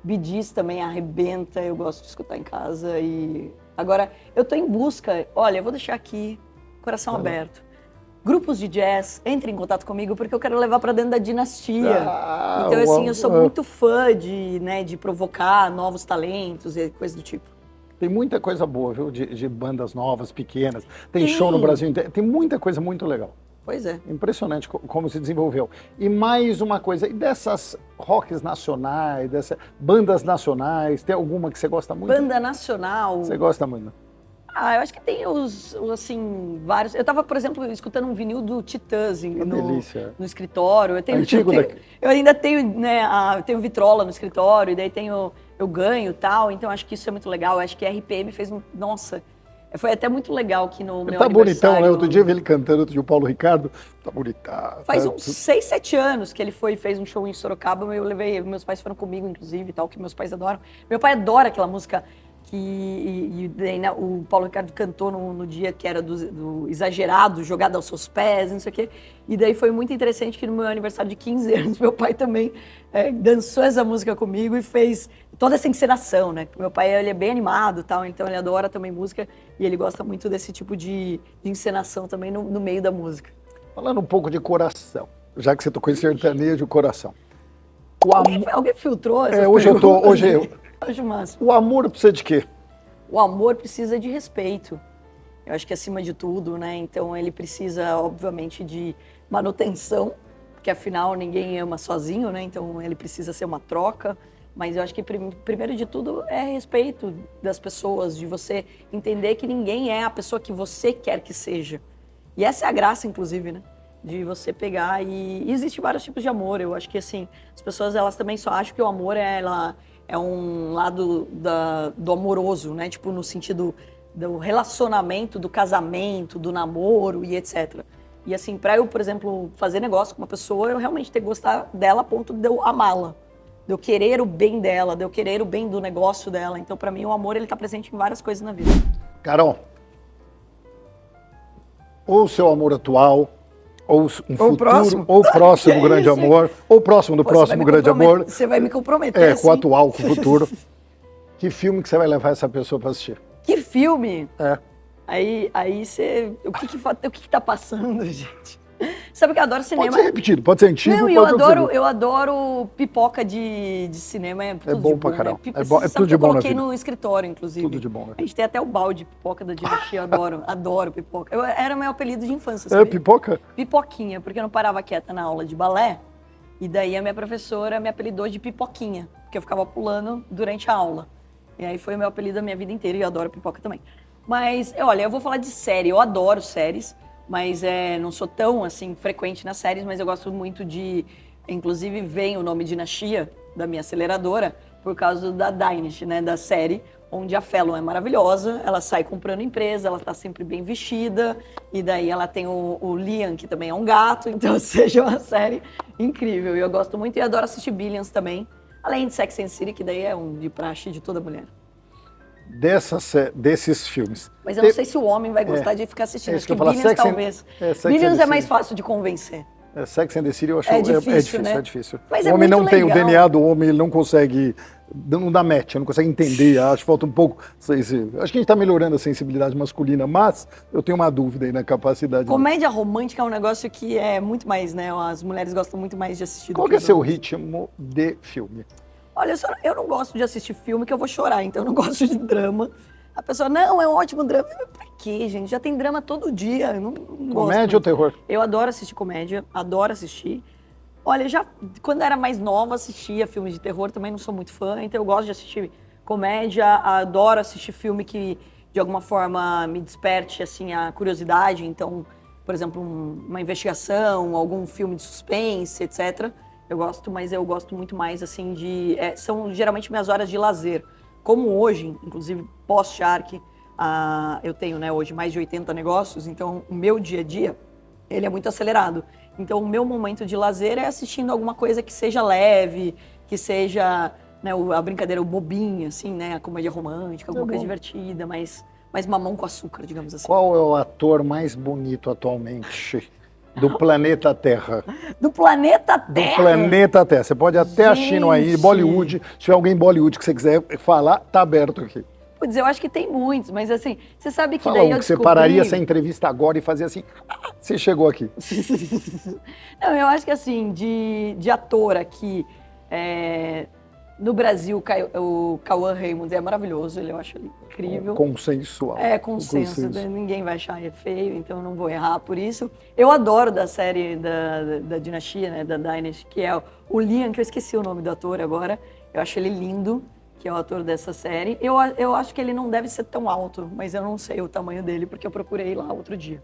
Bee Gees também arrebenta, eu gosto de escutar em casa. E agora, eu tô em busca, olha, eu vou deixar aqui, coração aberto. Grupos de jazz, entrem em contato comigo, porque eu quero levar pra dentro da dinastia. Então, assim, eu sou muito fã de provocar novos talentos e coisas do tipo. Tem muita coisa boa, viu? De bandas novas, pequenas. Tem show no Brasil inteiro. Tem muita coisa muito legal. Pois é. Impressionante como se desenvolveu. E mais uma coisa, e dessas rocks nacionais, dessas bandas nacionais, tem alguma que você gosta muito? Banda nacional? Você gosta muito? Eu acho que tem assim, vários. Eu tava, por exemplo, escutando um vinil do Titãs no escritório. Eu ainda tenho, né, tenho vitrola no escritório, e daí eu ganho e tal, então acho que isso é muito legal. Eu acho que a RPM fez nossa, foi até muito legal que no meu aniversário. Tá bonitão, né? Outro dia eu vi ele cantando, outro dia o Paulo Ricardo, tá bonitão. Faz uns 6, 7 anos que ele fez um show em Sorocaba, eu levei, meus pais foram comigo, inclusive, e tal, que meus pais adoram. Meu pai adora aquela música e daí, né, o Paulo Ricardo cantou no dia que era do exagerado, jogado aos seus pés, não sei o quê. E daí foi muito interessante que no meu aniversário de 15 anos, meu pai também dançou essa música comigo e fez toda essa encenação, né? Meu pai, ele é bem animado, tal, então ele adora também música e ele gosta muito desse tipo de encenação também no meio da música. Falando um pouco de coração, já que você tocou em sertanejo, coração. Alguém filtrou essa Hoje eu. Acho massa. O amor precisa de quê? O amor precisa de respeito. Eu acho que acima de tudo, né? Então ele precisa, obviamente, de manutenção, porque afinal ninguém ama sozinho, né? Então ele precisa ser uma troca. Mas eu acho que primeiro de tudo é respeito das pessoas, de você entender que ninguém é a pessoa que você quer que seja. E essa é a graça, inclusive, né? De você pegar e existem vários tipos de amor. Eu acho que, assim, as pessoas, elas também só acham que o amor é um lado do amoroso, né? Tipo, no sentido do relacionamento, do casamento, do namoro e etc. E assim, pra eu, por exemplo, fazer negócio com uma pessoa, eu realmente tenho que gostar dela a ponto de eu amá-la. De eu querer o bem dela, de eu querer o bem do negócio dela. Então, pra mim, o amor, ele tá presente em várias coisas na vida. Carol, ou o seu amor atual, ou um futuro, próximo. ou o próximo grande isso? amor, ou o próximo do próximo grande amor. Você vai me comprometer, É, assim. com o atual, com o futuro. Que filme que você vai levar essa pessoa para assistir? Que filme? É. Aí você... O que tá passando, gente? Sabe que eu adoro cinema. Pode ser repetido, pode ser antigo, Não, pode ser eu adoro pipoca de cinema, é tudo bom de pra bom, caramba. né? É bom- é Sabe tudo que de bom eu na coloquei vida. no escritório, inclusive. Tudo de bom, né? A gente tem até o balde de pipoca da Dinastia, eu adoro pipoca. Era meu apelido de infância, É sabe? pipoca? Pipoquinha, porque eu não parava quieta na aula de balé, e daí a minha professora me apelidou de Pipoquinha, porque eu ficava pulando durante a aula. E aí foi o meu apelido a minha vida inteira, e eu adoro pipoca também. Mas, olha, eu vou falar de série, eu adoro séries, mas não sou tão, assim, frequente nas séries, mas eu gosto muito de... Inclusive, vem o nome Dinastia, da minha aceleradora, por causa da Dynasty, né, da série, onde a Fallon é maravilhosa, ela sai comprando empresa, ela tá sempre bem vestida, e daí ela tem o Liam, que também é um gato, então seja uma série incrível. E eu gosto muito e adoro assistir Billions também, além de Sex and the City, que daí é um de praxe de toda mulher. Desses filmes. Mas eu não sei se o homem vai gostar de ficar assistindo. É Acho isso que que eu ia falar, Billions Sex and- talvez. Sex and Billions the é mais City. fácil de convencer. Sex and the City eu acho É difícil, né? é difícil. Mas o é homem muito não tem o legal. DNA do homem, ele não consegue, não dá match, não consegue entender, acho que falta um pouco, acho que a gente está melhorando a sensibilidade masculina, mas eu tenho uma dúvida aí na capacidade. Comédia romântica é um negócio que é muito mais, né? As mulheres gostam muito mais de assistir do Qual que que é os seu homens. ritmo de filme? Olha, eu não gosto de assistir filme que eu vou chorar, então eu não gosto de drama. A pessoa, não, é um ótimo drama. Mas pra quê, gente? Já tem drama todo dia. Eu não gosto Comédia muito. ou terror? Eu adoro assistir comédia, adoro assistir. Olha, quando eu era mais nova, assistia filmes de terror, também não sou muito fã, então eu gosto de assistir comédia, adoro assistir filme que, de alguma forma, me desperte, assim, a curiosidade. Então, por exemplo, uma investigação, algum filme de suspense, etc. Eu gosto, mas eu gosto muito mais, assim, são geralmente minhas horas de lazer. Como hoje, inclusive pós-Shark, eu tenho, né, hoje mais de 80 negócios, então o meu dia a dia, ele é muito acelerado. Então o meu momento de lazer é assistindo alguma coisa que seja leve, que seja, né, a brincadeira, o bobinho, assim, né, a comédia romântica, alguma coisa divertida, mais mamão com açúcar, digamos assim. Qual é o ator mais bonito atualmente do planeta Terra? Do planeta Do Terra! planeta Terra. Você pode até a China aí, Gente! Bollywood. Se tiver alguém em Bollywood que você quiser falar, tá aberto aqui. Putz, eu acho que tem muitos, mas assim, você sabe que Fala daí um eu que você descobri... pararia essa entrevista agora e fazia assim, você chegou aqui. Não, eu acho que assim, de ator aqui, no Brasil, o Cauã Raymond é maravilhoso, eu acho ele incrível. Consensual. É, consenso, ninguém vai achar feio, então eu não vou errar por isso. Eu adoro da série da Dinastia, né, da Dynasty, que é o Liam, que eu esqueci o nome do ator agora, eu acho ele lindo, que é o ator dessa série. Eu acho que ele não deve ser tão alto, mas eu não sei o tamanho dele, porque eu procurei lá outro dia.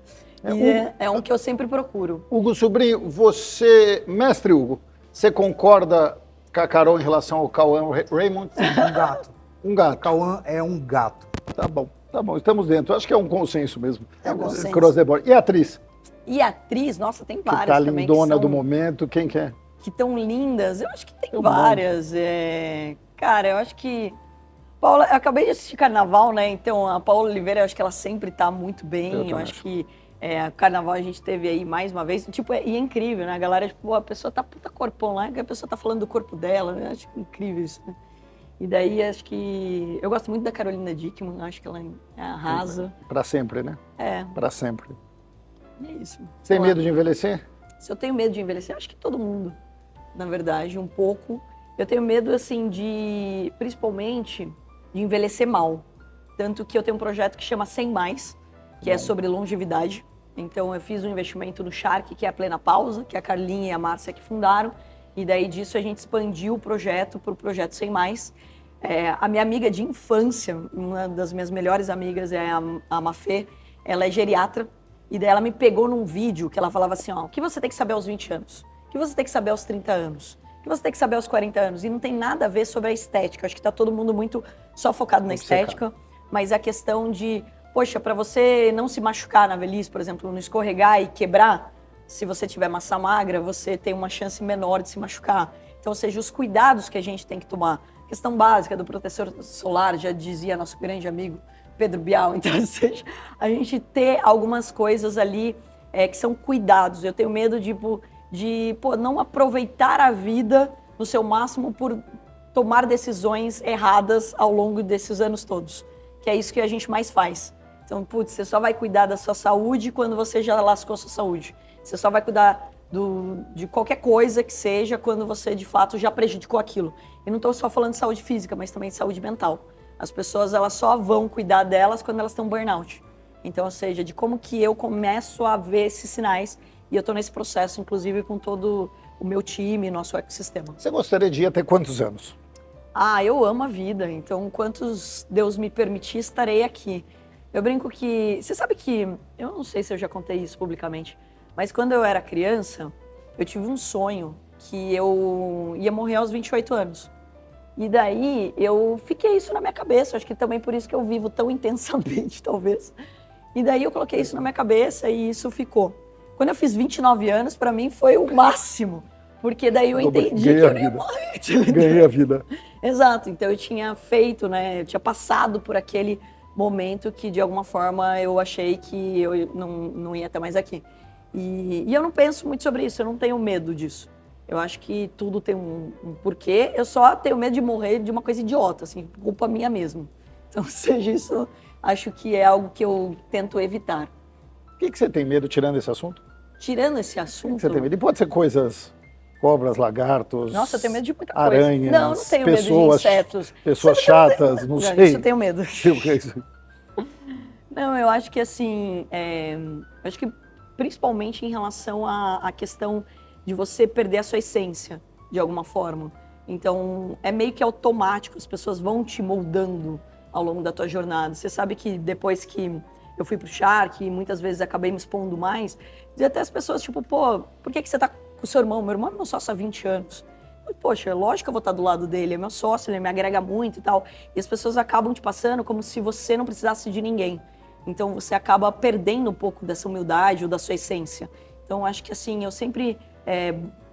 É um que eu sempre procuro. Hugo Sobrinho, você, mestre Hugo, você concorda com a Carol em relação ao Cauã Raymond? Um gato. Um gato. Cauã é um gato. Tá bom, estamos dentro. Acho que é um consenso mesmo. É um consenso. Cross the board. E a atriz? E atriz, nossa, tem Que várias tá também lindona que do momento, quem que é? que estão lindas. Eu acho que tem Tem um várias. Cara, eu acho que... Paula, eu acabei de assistir Carnaval, né? Então, a Paula Oliveira, eu acho que ela sempre tá muito bem. Eu acho que Carnaval a gente teve aí mais uma vez. Tipo, e é incrível, né? A galera, tipo, a pessoa tá puta corpão lá, que a pessoa tá falando do corpo dela, né? Eu acho incrível isso, né? E daí, acho que... Eu gosto muito da Carolina Dickman, acho que ela arrasa. Pra sempre, né? É, Pra sempre. é isso. Tem medo de envelhecer? Se eu tenho medo de envelhecer, acho que todo mundo, na verdade, um pouco. Eu tenho medo, assim, principalmente, de envelhecer mal. Tanto que eu tenho um projeto que chama 100 Mais, que é sobre longevidade. Então, eu fiz um investimento no Shark, que é a Plena Pausa, que a Carlinha e a Márcia que fundaram. E daí disso a gente expandiu o projeto para o projeto 100 Mais. A minha amiga de infância, uma das minhas melhores amigas é a Mafê, ela é geriatra. E daí ela me pegou num vídeo que ela falava assim, ó, o que você tem que saber aos 20 anos? O que você tem que saber aos 30 anos? O que você tem que saber aos 40 anos? E não tem nada a ver sobre a estética. Acho que tá todo mundo muito só focado na estética. Mas a questão de, poxa, para você não se machucar na velhice, por exemplo, não escorregar e quebrar, se você tiver massa magra, você tem uma chance menor de se machucar. Então, ou seja, os cuidados que a gente tem que tomar. Questão básica do protetor solar, já dizia nosso grande amigo Pedro Bial. Então, ou seja, a gente ter algumas coisas ali que são cuidados. Eu tenho medo de não aproveitar a vida no seu máximo por tomar decisões erradas ao longo desses anos todos, que é isso que a gente mais faz. Então, você só vai cuidar da sua saúde quando você já lascou a sua saúde. Você só vai cuidar de qualquer coisa que seja quando você, de fato, já prejudicou aquilo. E não estou só falando de saúde física, mas também de saúde mental. As pessoas, elas só vão cuidar delas quando elas têm um burnout. Então, ou seja, de como que eu começo a ver esses sinais, e eu estou nesse processo, inclusive, com todo o meu time, nosso ecossistema. Você gostaria de ir até quantos anos? Eu amo a vida, então quantos Deus me permitir, estarei aqui. Eu brinco que... Você sabe que... Eu não sei se eu já contei isso publicamente, mas quando eu era criança, eu tive um sonho que eu ia morrer aos 28 anos. E daí eu fiquei isso na minha cabeça, acho que também por isso que eu vivo tão intensamente, talvez. E daí eu coloquei isso na minha cabeça e isso ficou. Quando eu fiz 29 anos, pra mim foi o máximo, porque daí eu entendi que eu ia morrer. Ganhei a vida. Exato, então eu tinha feito, né, eu tinha passado por aquele momento que de alguma forma eu achei que eu não ia estar mais aqui. E eu não penso muito sobre isso, eu não tenho medo disso. Eu acho que tudo tem um porquê, eu só tenho medo de morrer de uma coisa idiota, assim, culpa minha mesmo. Então, seja isso, acho que é algo que eu tento evitar. O que você tem medo, tirando esse assunto? Tirando esse assunto... O que você tem medo? E pode ser coisas... Cobras, lagartos, Nossa, eu tenho medo de muita coisa. Aranhas, não tenho medo de insetos. Pessoas chatas, não sei. Isso eu tenho medo. Não, eu acho que assim, acho que principalmente em relação à questão de você perder a sua essência, de alguma forma. Então, é meio que automático, as pessoas vão te moldando ao longo da tua jornada. Você sabe que depois que eu fui pro Shark, muitas vezes acabei me expondo mais, e até as pessoas, tipo, pô, por que você tá com o seu irmão? Meu irmão é meu sócio há 20 anos. E, poxa, lógico que eu vou estar do lado dele, é meu sócio, ele me agrega muito e tal. E as pessoas acabam te passando como se você não precisasse de ninguém. Então, você acaba perdendo um pouco dessa humildade ou da sua essência. Então, acho que assim, eu sempre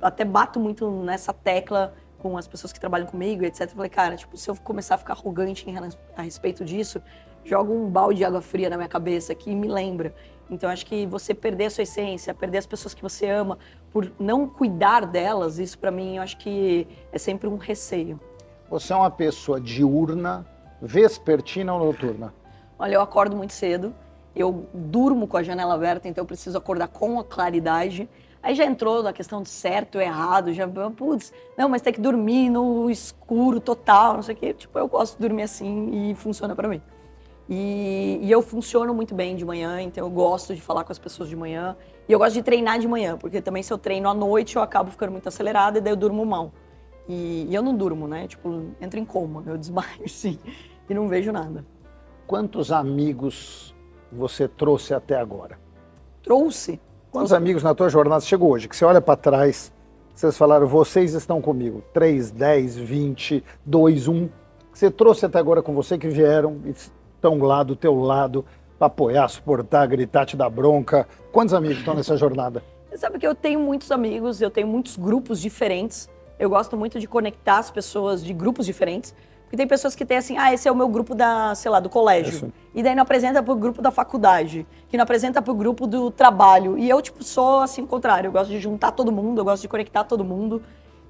até bato muito nessa tecla com as pessoas que trabalham comigo, etc. Eu falei, cara, tipo, se eu começar a ficar arrogante a respeito disso, joga um balde de água fria na minha cabeça que me lembra. Então, acho que você perder a sua essência, perder as pessoas que você ama, por não cuidar delas, isso pra mim, eu acho que é sempre um receio. Você é uma pessoa diurna, vespertina ou noturna? Olha, eu acordo muito cedo, eu durmo com a janela aberta, então eu preciso acordar com a claridade. Aí já entrou na questão de certo ou errado, já, putz, não, mas tem que dormir no escuro total, não sei o quê. Tipo, eu gosto de dormir assim e funciona pra mim. E eu funciono muito bem de manhã, então eu gosto de falar com as pessoas de manhã. E eu gosto de treinar de manhã, porque também se eu treino à noite eu acabo ficando muito acelerada e daí eu durmo mal. E eu não durmo, né? Tipo, entro em coma, eu desmaio, sim, e não vejo nada. Quantos amigos você trouxe até agora? Trouxe? Quantos amigos na tua jornada chegou hoje? Que você olha para trás, vocês falaram, vocês estão comigo. 3, 10, 20, 2, 1. Você trouxe até agora com você que vieram e estão lá do teu lado para apoiar, suportar, gritar, te dar bronca. Quantos amigos estão nessa jornada? Você sabe que eu tenho muitos amigos, eu tenho muitos grupos diferentes. Eu gosto muito de conectar as pessoas de grupos diferentes. Porque tem pessoas que têm assim, esse é o meu grupo do colégio. Isso. E daí não apresenta pro grupo da faculdade, que não apresenta pro grupo do trabalho. E eu, tipo, sou assim, o contrário. Eu gosto de juntar todo mundo, eu gosto de conectar todo mundo.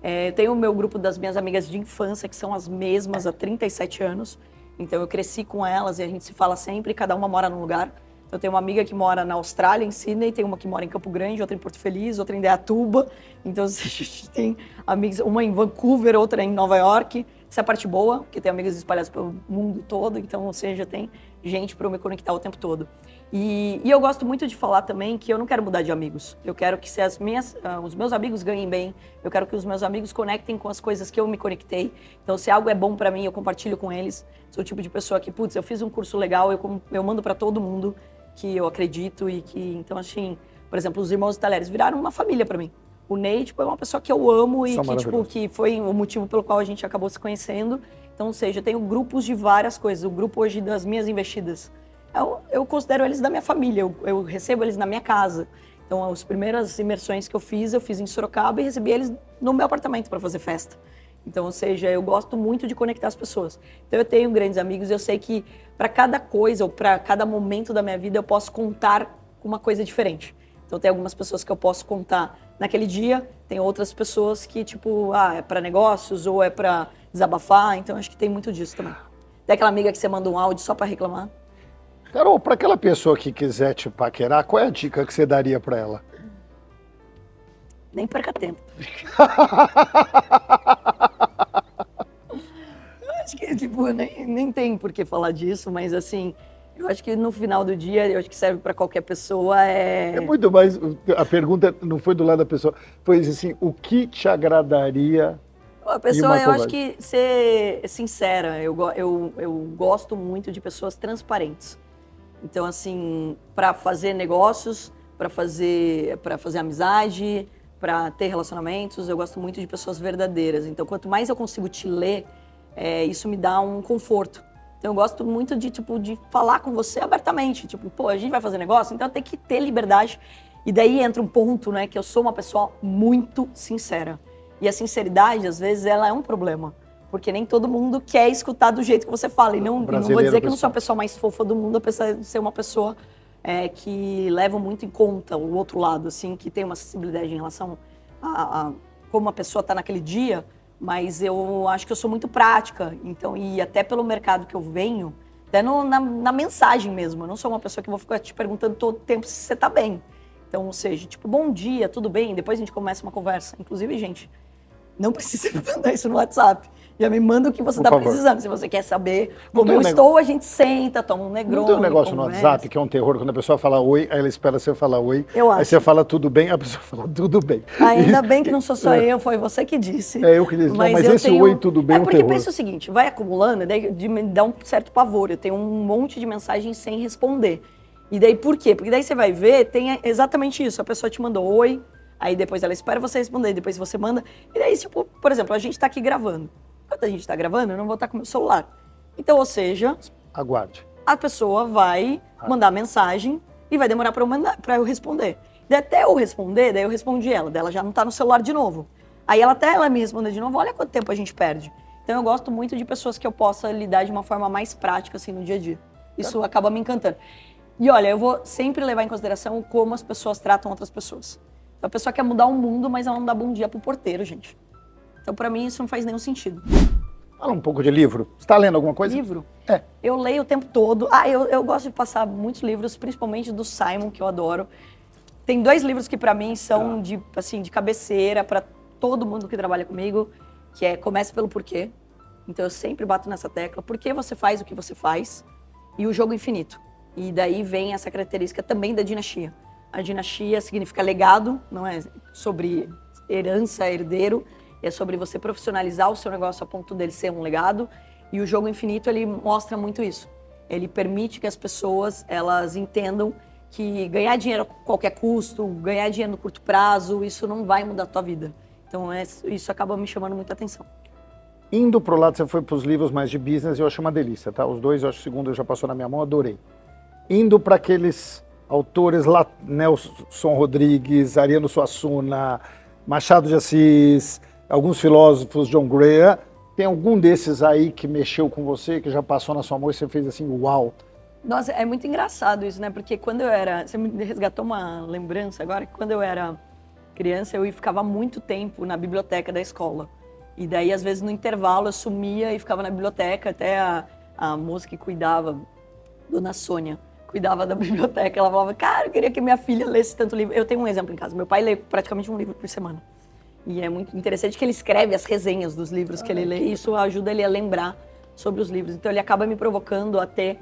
Eu tenho o meu grupo das minhas amigas de infância, que são as mesmas há 37 anos. Então eu cresci com elas e a gente se fala sempre, cada uma mora num lugar. Então, eu tenho uma amiga que mora na Austrália, em Sydney, tem uma que mora em Campo Grande, outra em Porto Feliz, outra em Indaiatuba. Então, a gente tem amigas, uma em Vancouver, outra em Nova York. Essa é a parte boa, porque tem amigas espalhadas pelo mundo todo, então, ou seja, tem gente para eu me conectar o tempo todo. E eu gosto muito de falar também que eu não quero mudar de amigos. Eu quero que se os meus amigos ganhem bem, eu quero que os meus amigos conectem com as coisas que eu me conectei. Então, se algo é bom para mim, eu compartilho com eles. Sou o tipo de pessoa que, putz, eu fiz um curso legal, eu mando para todo mundo que eu acredito e que, então, assim, por exemplo, os irmãos Talheres viraram uma família para mim. O Ney, tipo, é uma pessoa que eu amo e que, tipo, que foi o motivo pelo qual a gente acabou se conhecendo. Então, ou seja, eu tenho grupos de várias coisas. O grupo hoje das minhas investidas, eu considero eles da minha família, eu recebo eles na minha casa. Então, as primeiras imersões que eu fiz em Sorocaba e recebi eles no meu apartamento para fazer festa. Então, ou seja, eu gosto muito de conectar as pessoas. Então, eu tenho grandes amigos, eu sei que para cada coisa ou para cada momento da minha vida eu posso contar com uma coisa diferente. Então tem algumas pessoas que eu posso contar naquele dia, tem outras pessoas que tipo, é para negócios ou é para desabafar, então acho que tem muito disso também. Tem aquela amiga que você manda um áudio só para reclamar. Carol, para aquela pessoa que quiser te paquerar, qual é a dica que você daria para ela? Nem perca tempo. Eu acho que, tipo, nem tem por que falar disso, mas assim, eu acho que no final do dia, eu acho que serve para qualquer pessoa. É muito mais, a pergunta não foi do lado da pessoa, foi assim, o que te agradaria? A pessoa, eu acho que ser sincera, eu gosto muito de pessoas transparentes. Então, assim, para fazer negócios, para fazer amizade, para ter relacionamentos, eu gosto muito de pessoas verdadeiras. Então, quanto mais eu consigo te ler, isso me dá um conforto. Então, eu gosto muito de falar com você abertamente. Tipo, pô, a gente vai fazer negócio, então tem que ter liberdade. E daí entra um ponto, né, que eu sou uma pessoa muito sincera. E a sinceridade, às vezes, ela é um problema. Porque nem todo mundo quer escutar do jeito que você fala. E não vou dizer que eu não sou a pessoa mais fofa do mundo, apesar de ser uma pessoa que leva muito em conta o outro lado, assim, que tem uma sensibilidade em relação a como a pessoa está naquele dia. Mas eu acho que eu sou muito prática. Então, e até pelo mercado que eu venho, até na mensagem mesmo. Eu não sou uma pessoa que vou ficar te perguntando todo o tempo se você está bem. Então, ou seja, tipo, bom dia, tudo bem? Depois a gente começa uma conversa. Inclusive, gente, não precisa me mandar isso no WhatsApp. Já me manda o que você está precisando. Se você quer saber como eu estou, a gente senta, toma um Negroni. Não tem um negócio no WhatsApp que é um terror, quando a pessoa fala oi, aí ela espera você falar oi. Eu acho. Aí você fala tudo bem, a pessoa fala tudo bem. Ainda bem que não sou só eu, foi você que disse. É eu que disse. Mas esse oi, tudo bem, é um terror. Porque pensa o seguinte, vai acumulando, daí me dá um certo pavor. Eu tenho um monte de mensagens sem responder. E daí por quê? Porque daí você vai ver, tem exatamente isso. A pessoa te mandou oi, aí depois ela espera você responder, depois você manda. E daí, tipo, por exemplo, a gente está aqui gravando. Enquanto a gente está gravando, eu não vou estar com o meu celular. Então, ou seja... Aguarde. A pessoa vai mandar mensagem e vai demorar para eu responder. E até eu responder, daí eu respondi ela. Daí ela já não está no celular de novo. Aí até ela me responder de novo, olha quanto tempo a gente perde. Então, eu gosto muito de pessoas que eu possa lidar de uma forma mais prática, assim, no dia a dia. Isso acaba me encantando. E olha, eu vou sempre levar em consideração como as pessoas tratam outras pessoas. Então, a pessoa quer mudar o mundo, mas ela não dá bom dia pro porteiro, gente. Então, pra mim, isso não faz nenhum sentido. Fala um pouco de livro. Você está lendo alguma coisa? Livro? É. Eu leio o tempo todo. Eu gosto de passar muitos livros, principalmente do Simon, que eu adoro. Tem 2 livros que pra mim são de cabeceira para todo mundo que trabalha comigo, que é Comece pelo Porquê. Então, eu sempre bato nessa tecla. Por que você faz o que você faz? E o Jogo Infinito. E daí vem essa característica também da dinastia. A dinastia significa legado, não é sobre herança, herdeiro, é sobre você profissionalizar o seu negócio a ponto dele ser um legado. E o Jogo Infinito, ele mostra muito isso. Ele permite que as pessoas, elas entendam que ganhar dinheiro a qualquer custo, ganhar dinheiro no curto prazo, isso não vai mudar a tua vida. Então, isso acaba me chamando muita atenção. Indo pro lado, você foi pros livros mais de business, eu acho uma delícia, tá? Os 2, eu acho o segundo já passou na minha mão, adorei. Indo para aqueles autores lá, Nelson Rodrigues, Ariano Suassuna, Machado de Assis, alguns filósofos, John Gray, tem algum desses aí que mexeu com você, que já passou na sua mão e você fez assim, uau? Nossa, é muito engraçado isso, né? Porque quando eu era... Você me resgatou uma lembrança agora, que quando eu era criança, eu ficava muito tempo na biblioteca da escola. E daí, às vezes, no intervalo, eu sumia e ficava na biblioteca, até a moça que cuidava, Dona Sônia, cuidava da biblioteca, ela falava, cara, eu queria que minha filha lesse tanto livro. Eu tenho um exemplo em casa, meu pai lê praticamente um livro por semana. E é muito interessante que ele escreve as resenhas dos livros que ele lê, e isso ajuda ele a lembrar sobre os livros. Então ele acaba me provocando a ter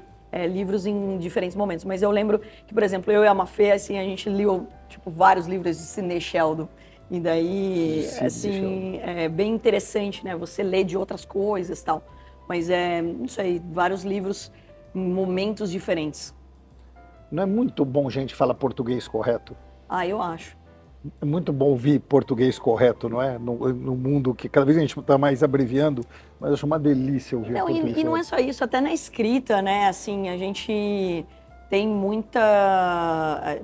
livros em diferentes momentos. Mas eu lembro que, por exemplo, eu e a Mafê, assim, a gente leu tipo, vários livros de Sidney Sheldon. E daí, assim, é bem interessante, né? Você lê de outras coisas e tal. Mas não sei, vários livros em momentos diferentes. Não é muito bom gente falar português correto? Eu acho. É muito bom ouvir português correto, não é? No mundo que cada vez a gente está mais abreviando, mas eu acho uma delícia ouvir português. E não é só isso, até na escrita, né? Assim, a gente tem muita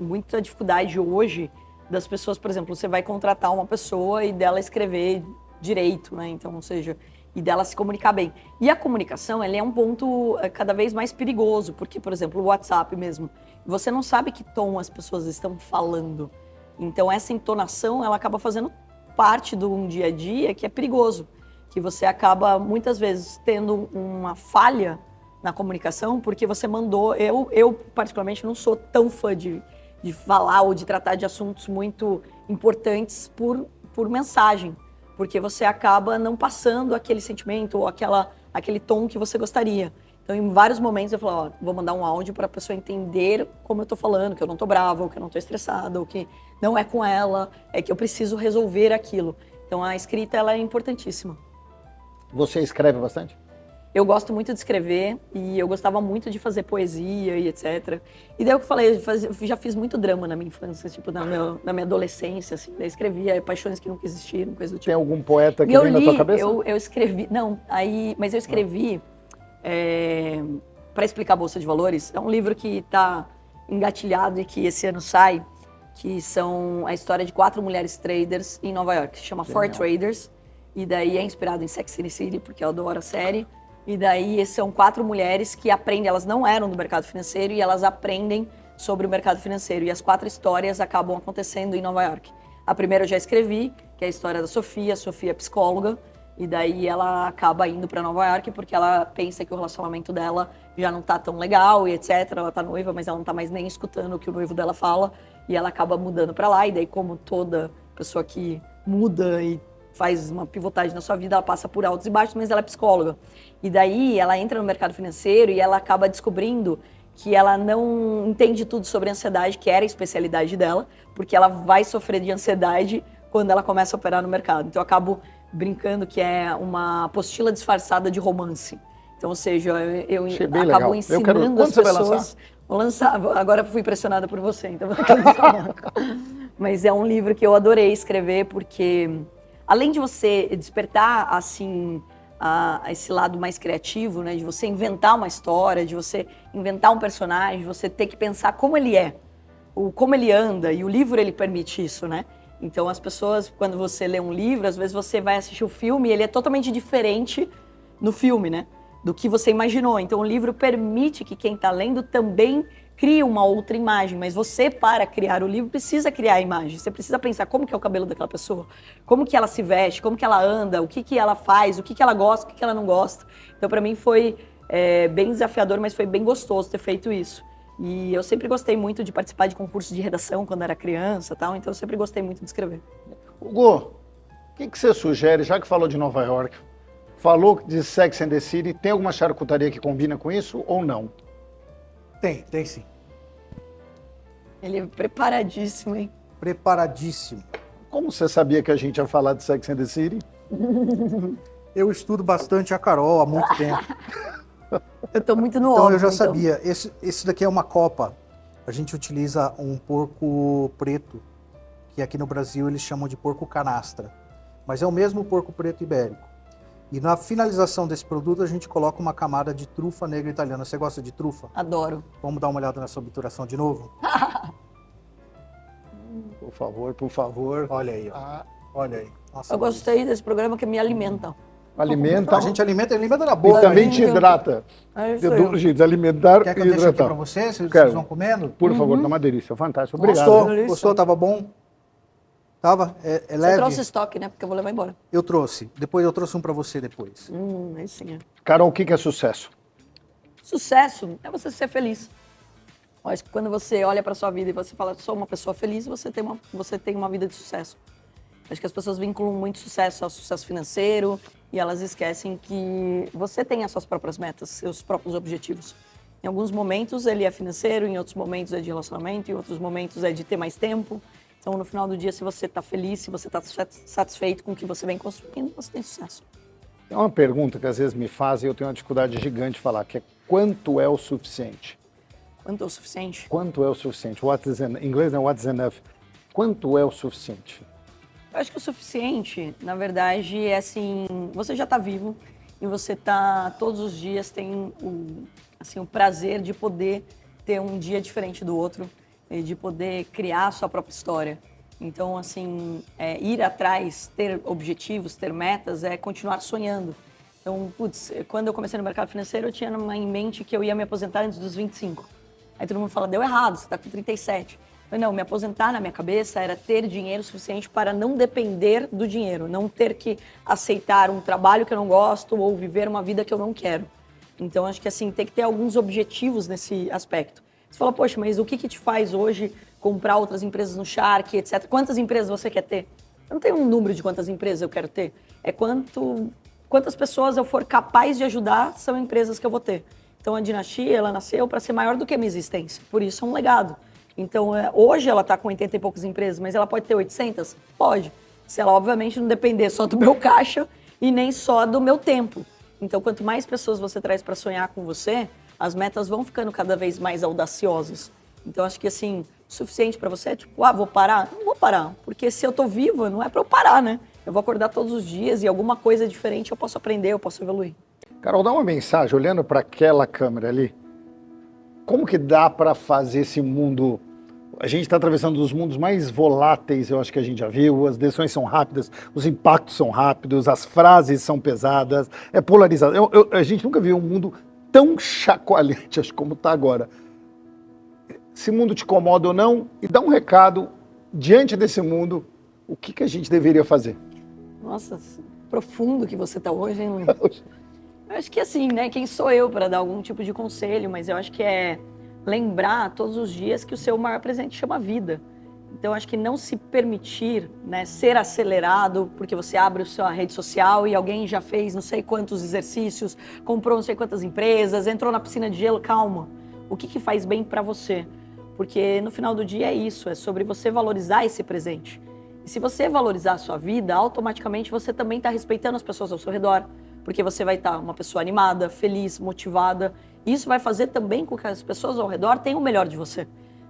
dificuldade hoje das pessoas, por exemplo, você vai contratar uma pessoa e dela escrever direito, né? Então, ou seja, e dela se comunicar bem. E a comunicação, ela é um ponto cada vez mais perigoso, porque, por exemplo, o WhatsApp mesmo, você não sabe que tom as pessoas estão falando. Então, essa entonação, ela acaba fazendo parte do dia a dia que é perigoso, que você acaba, muitas vezes, tendo uma falha na comunicação, porque você mandou... Eu particularmente, não sou tão fã de falar ou de tratar de assuntos muito importantes por mensagem, porque você acaba não passando aquele sentimento ou aquele tom que você gostaria. Então, em vários momentos, eu falo, vou mandar um áudio para a pessoa entender como eu estou falando, que eu não estou brava, ou que eu não estou estressada, ou que não é com ela, é que eu preciso resolver aquilo. Então, a escrita, ela é importantíssima. Você escreve bastante? Eu gosto muito de escrever e eu gostava muito de fazer poesia e etc. E daí eu falei, eu já fiz muito drama na minha infância, tipo, na minha adolescência, assim. Daí escrevia paixões que nunca existiram, coisa do tipo. Tem algum poeta que vem na tua cabeça? Eu escrevi, mas eu escrevi para explicar a Bolsa de Valores. É um livro que está engatilhado e que esse ano sai, que são a história de 4 mulheres traders em Nova York. Se chama For Traders. E daí é inspirado em Sex and the City, porque eu adoro a série. E daí são 4 mulheres que aprendem, elas não eram do mercado financeiro e elas aprendem sobre o mercado financeiro. E as 4 histórias acabam acontecendo em Nova York. A primeira eu já escrevi, que é a história da Sofia. A Sofia é psicóloga. E daí ela acaba indo para Nova York porque ela pensa que o relacionamento dela já não tá tão legal e etc. Ela tá noiva, mas ela não tá mais nem escutando o que o noivo dela fala. E ela acaba mudando para lá. E daí, como toda pessoa que muda e faz uma pivotagem na sua vida, ela passa por altos e baixos, mas ela é psicóloga. E daí ela entra no mercado financeiro e ela acaba descobrindo que ela não entende tudo sobre ansiedade, que era a especialidade dela, porque ela vai sofrer de ansiedade quando ela começa a operar no mercado. Então eu acabo brincando que é uma apostila disfarçada de romance. Então, ou seja, eu acabo legal. ensinando as pessoas... Vou lançar, agora fui pressionada por você, então vou ter que lançar. Mas é um livro que eu adorei escrever, porque além de você despertar, assim, esse lado mais criativo, né, de você inventar uma história, de você inventar um personagem, de você ter que pensar como ele é, como ele anda, e o livro ele permite isso, né? Então as pessoas, quando você lê um livro, às vezes você vai assistir o filme e ele é totalmente diferente no filme, né? Do que você imaginou. Então o livro permite que quem está lendo também crie uma outra imagem, mas você, para criar o livro, precisa criar a imagem. Você precisa pensar como que é o cabelo daquela pessoa, como que ela se veste, como que ela anda, o que que ela faz, o que que ela gosta, o que que ela não gosta. Então, para mim, foi bem desafiador, mas foi bem gostoso ter feito isso. E eu sempre gostei muito de participar de concursos de redação quando era criança, tal. Então eu sempre gostei muito de escrever. Hugo, o que você sugere, já que falou de Nova York, falou de Sex and the City, tem alguma charcutaria que combina com isso ou não? Tem sim. Ele é preparadíssimo, hein? Preparadíssimo. Como você sabia que a gente ia falar de Sex and the City? Eu estudo bastante a Carol há muito tempo. Eu tô muito no Então óbvio, eu já sabia. Esse daqui é uma copa. A gente utiliza um porco preto, que aqui no Brasil eles chamam de porco canastra. Mas é o mesmo porco preto ibérico. E na finalização desse produto a gente coloca uma camada de trufa negra italiana. Você gosta de trufa? Adoro. Vamos dar uma olhada nessa obturação de novo? Por favor, por favor. Olha aí, ó. Olha aí. Nossa, Eu gostei desse programa que me alimenta. Alimenta. A gente alimenta na E boca. também hein? te hidrata. É isso Tem aí. dois jeitos, alimentar Quer que e eu deixe aqui hidratar. pra vocês? Vocês Quero. vão comendo? Por favor, tá uma delícia, fantástico. Obrigado. Gostou? Delícia. Gostou? Tava bom? Tava? É Você leve? trouxe estoque, né? Porque eu vou levar embora. Eu trouxe. Depois eu trouxe um pra você depois. Aí sim. Carol, o que é sucesso? Sucesso é você ser feliz. Eu acho que quando você olha pra sua vida e você fala, sou uma pessoa feliz, você tem uma vida de sucesso. Acho que as pessoas vinculam muito sucesso ao sucesso financeiro e elas esquecem que você tem as suas próprias metas, seus próprios objetivos. Em alguns momentos ele é financeiro, em outros momentos é de relacionamento, em outros momentos é de ter mais tempo. Então, no final do dia, se você está feliz, se você está satisfeito com o que você vem construindo, você tem sucesso. É uma pergunta que às vezes me fazem e eu tenho uma dificuldade gigante de falar, que é quanto é o suficiente? Quanto é o suficiente? Quanto é o suficiente? Em inglês é what's enough. Quanto é o suficiente? Eu acho que o suficiente, na verdade, é assim, você já está vivo e você todos os dias tem o prazer de poder ter um dia diferente do outro e de poder criar a sua própria história. Então, assim, ir atrás, ter objetivos, ter metas, é continuar sonhando. Então, putz, quando eu comecei no mercado financeiro, eu tinha em mente que eu ia me aposentar antes dos 25. Aí todo mundo fala, deu errado, você está com 37. Eu, não, me aposentar na minha cabeça era ter dinheiro suficiente para não depender do dinheiro, não ter que aceitar um trabalho que eu não gosto ou viver uma vida que eu não quero. Então, acho que assim, tem que ter alguns objetivos nesse aspecto. Você fala, poxa, mas o que te faz hoje comprar outras empresas no Shark, etc. Quantas empresas você quer ter? Eu não tenho um número de quantas empresas eu quero ter. É quantas pessoas eu for capaz de ajudar são empresas que eu vou ter. Então, a Dinastia, ela nasceu para ser maior do que a minha existência. Por isso, é um legado. Então, hoje ela está com 80 e poucas empresas, mas ela pode ter 800? Pode. Se ela, obviamente, não depender só do meu caixa e nem só do meu tempo. Então, quanto mais pessoas você traz para sonhar com você, as metas vão ficando cada vez mais audaciosas. Então, acho que, assim, o suficiente para você é tipo, vou parar? Não vou parar, porque se eu tô viva, não é para eu parar, né? Eu vou acordar todos os dias e alguma coisa diferente eu posso aprender, eu posso evoluir. Carol, dá uma mensagem, olhando para aquela câmera ali, como que dá para fazer esse mundo... A gente está atravessando os mundos mais voláteis, eu acho que a gente já viu, as decisões são rápidas, os impactos são rápidos, as frases são pesadas, é polarizado. A gente nunca viu um mundo tão chacoalhante, acho, como está agora. Se o mundo te incomoda ou não, e dá um recado, diante desse mundo, o que a gente deveria fazer? Nossa, profundo que você está hoje, hein, Luiz? Eu acho que assim, né, quem sou eu para dar algum tipo de conselho, mas eu acho que é lembrar todos os dias que o seu maior presente chama vida. Então, acho que não se permitir, né, ser acelerado porque você abre a sua rede social e alguém já fez não sei quantos exercícios, comprou não sei quantas empresas, entrou na piscina de gelo, calma. O que faz bem para você? Porque no final do dia é isso, é sobre você valorizar esse presente. E se você valorizar a sua vida, automaticamente você também está respeitando as pessoas ao seu redor, porque você vai estar uma pessoa animada, feliz, motivada. Isso vai fazer também com que as pessoas ao redor tenham o melhor de você.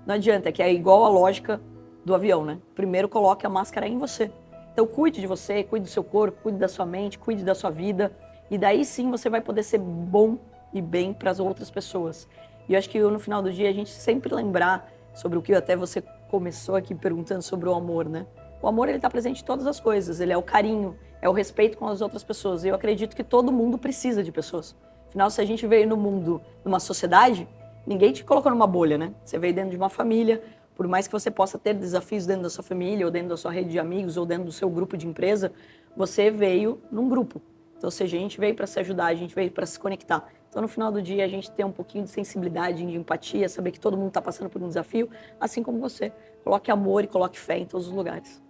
Não adianta, que é igual a lógica do avião, né? Primeiro coloque a máscara em você. Então cuide de você, cuide do seu corpo, cuide da sua mente, cuide da sua vida. E daí sim você vai poder ser bom e bem para as outras pessoas. E eu acho que no final do dia a gente sempre lembrar sobre o que até você começou aqui perguntando sobre o amor, né? O amor, ele está presente em todas as coisas. Ele é o carinho, é o respeito com as outras pessoas. E eu acredito que todo mundo precisa de pessoas. Afinal, se a gente veio no mundo, numa sociedade, ninguém te colocou numa bolha, né? Você veio dentro de uma família, por mais que você possa ter desafios dentro da sua família, ou dentro da sua rede de amigos, ou dentro do seu grupo de empresa, você veio num grupo. Então, ou seja, a gente veio para se ajudar, a gente veio para se conectar. Então, no final do dia, a gente tem um pouquinho de sensibilidade, de empatia, saber que todo mundo está passando por um desafio, assim como você. Coloque amor e coloque fé em todos os lugares.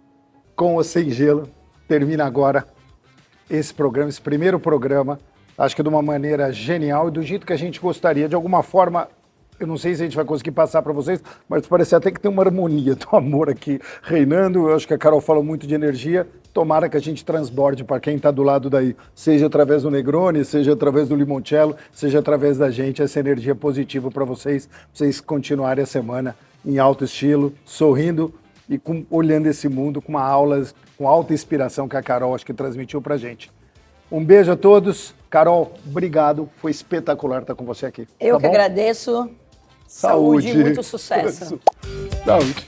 Com ou sem gelo, termina agora esse programa, esse primeiro programa, acho que de uma maneira genial e do jeito que a gente gostaria. De alguma forma, eu não sei se a gente vai conseguir passar para vocês, mas parece até que tem uma harmonia do amor aqui reinando. Eu acho que a Carol falou muito de energia. Tomara que a gente transborde para quem está do lado daí, seja através do Negroni, seja através do Limoncello, seja através da gente, essa energia positiva para vocês continuarem a semana em alto estilo, sorrindo e olhando esse mundo com uma aula, com alta inspiração que a Carol acho que transmitiu para a gente. Um beijo a todos. Carol, obrigado. Foi espetacular estar com você aqui. Eu que agradeço. Saúde e muito sucesso. Saúde.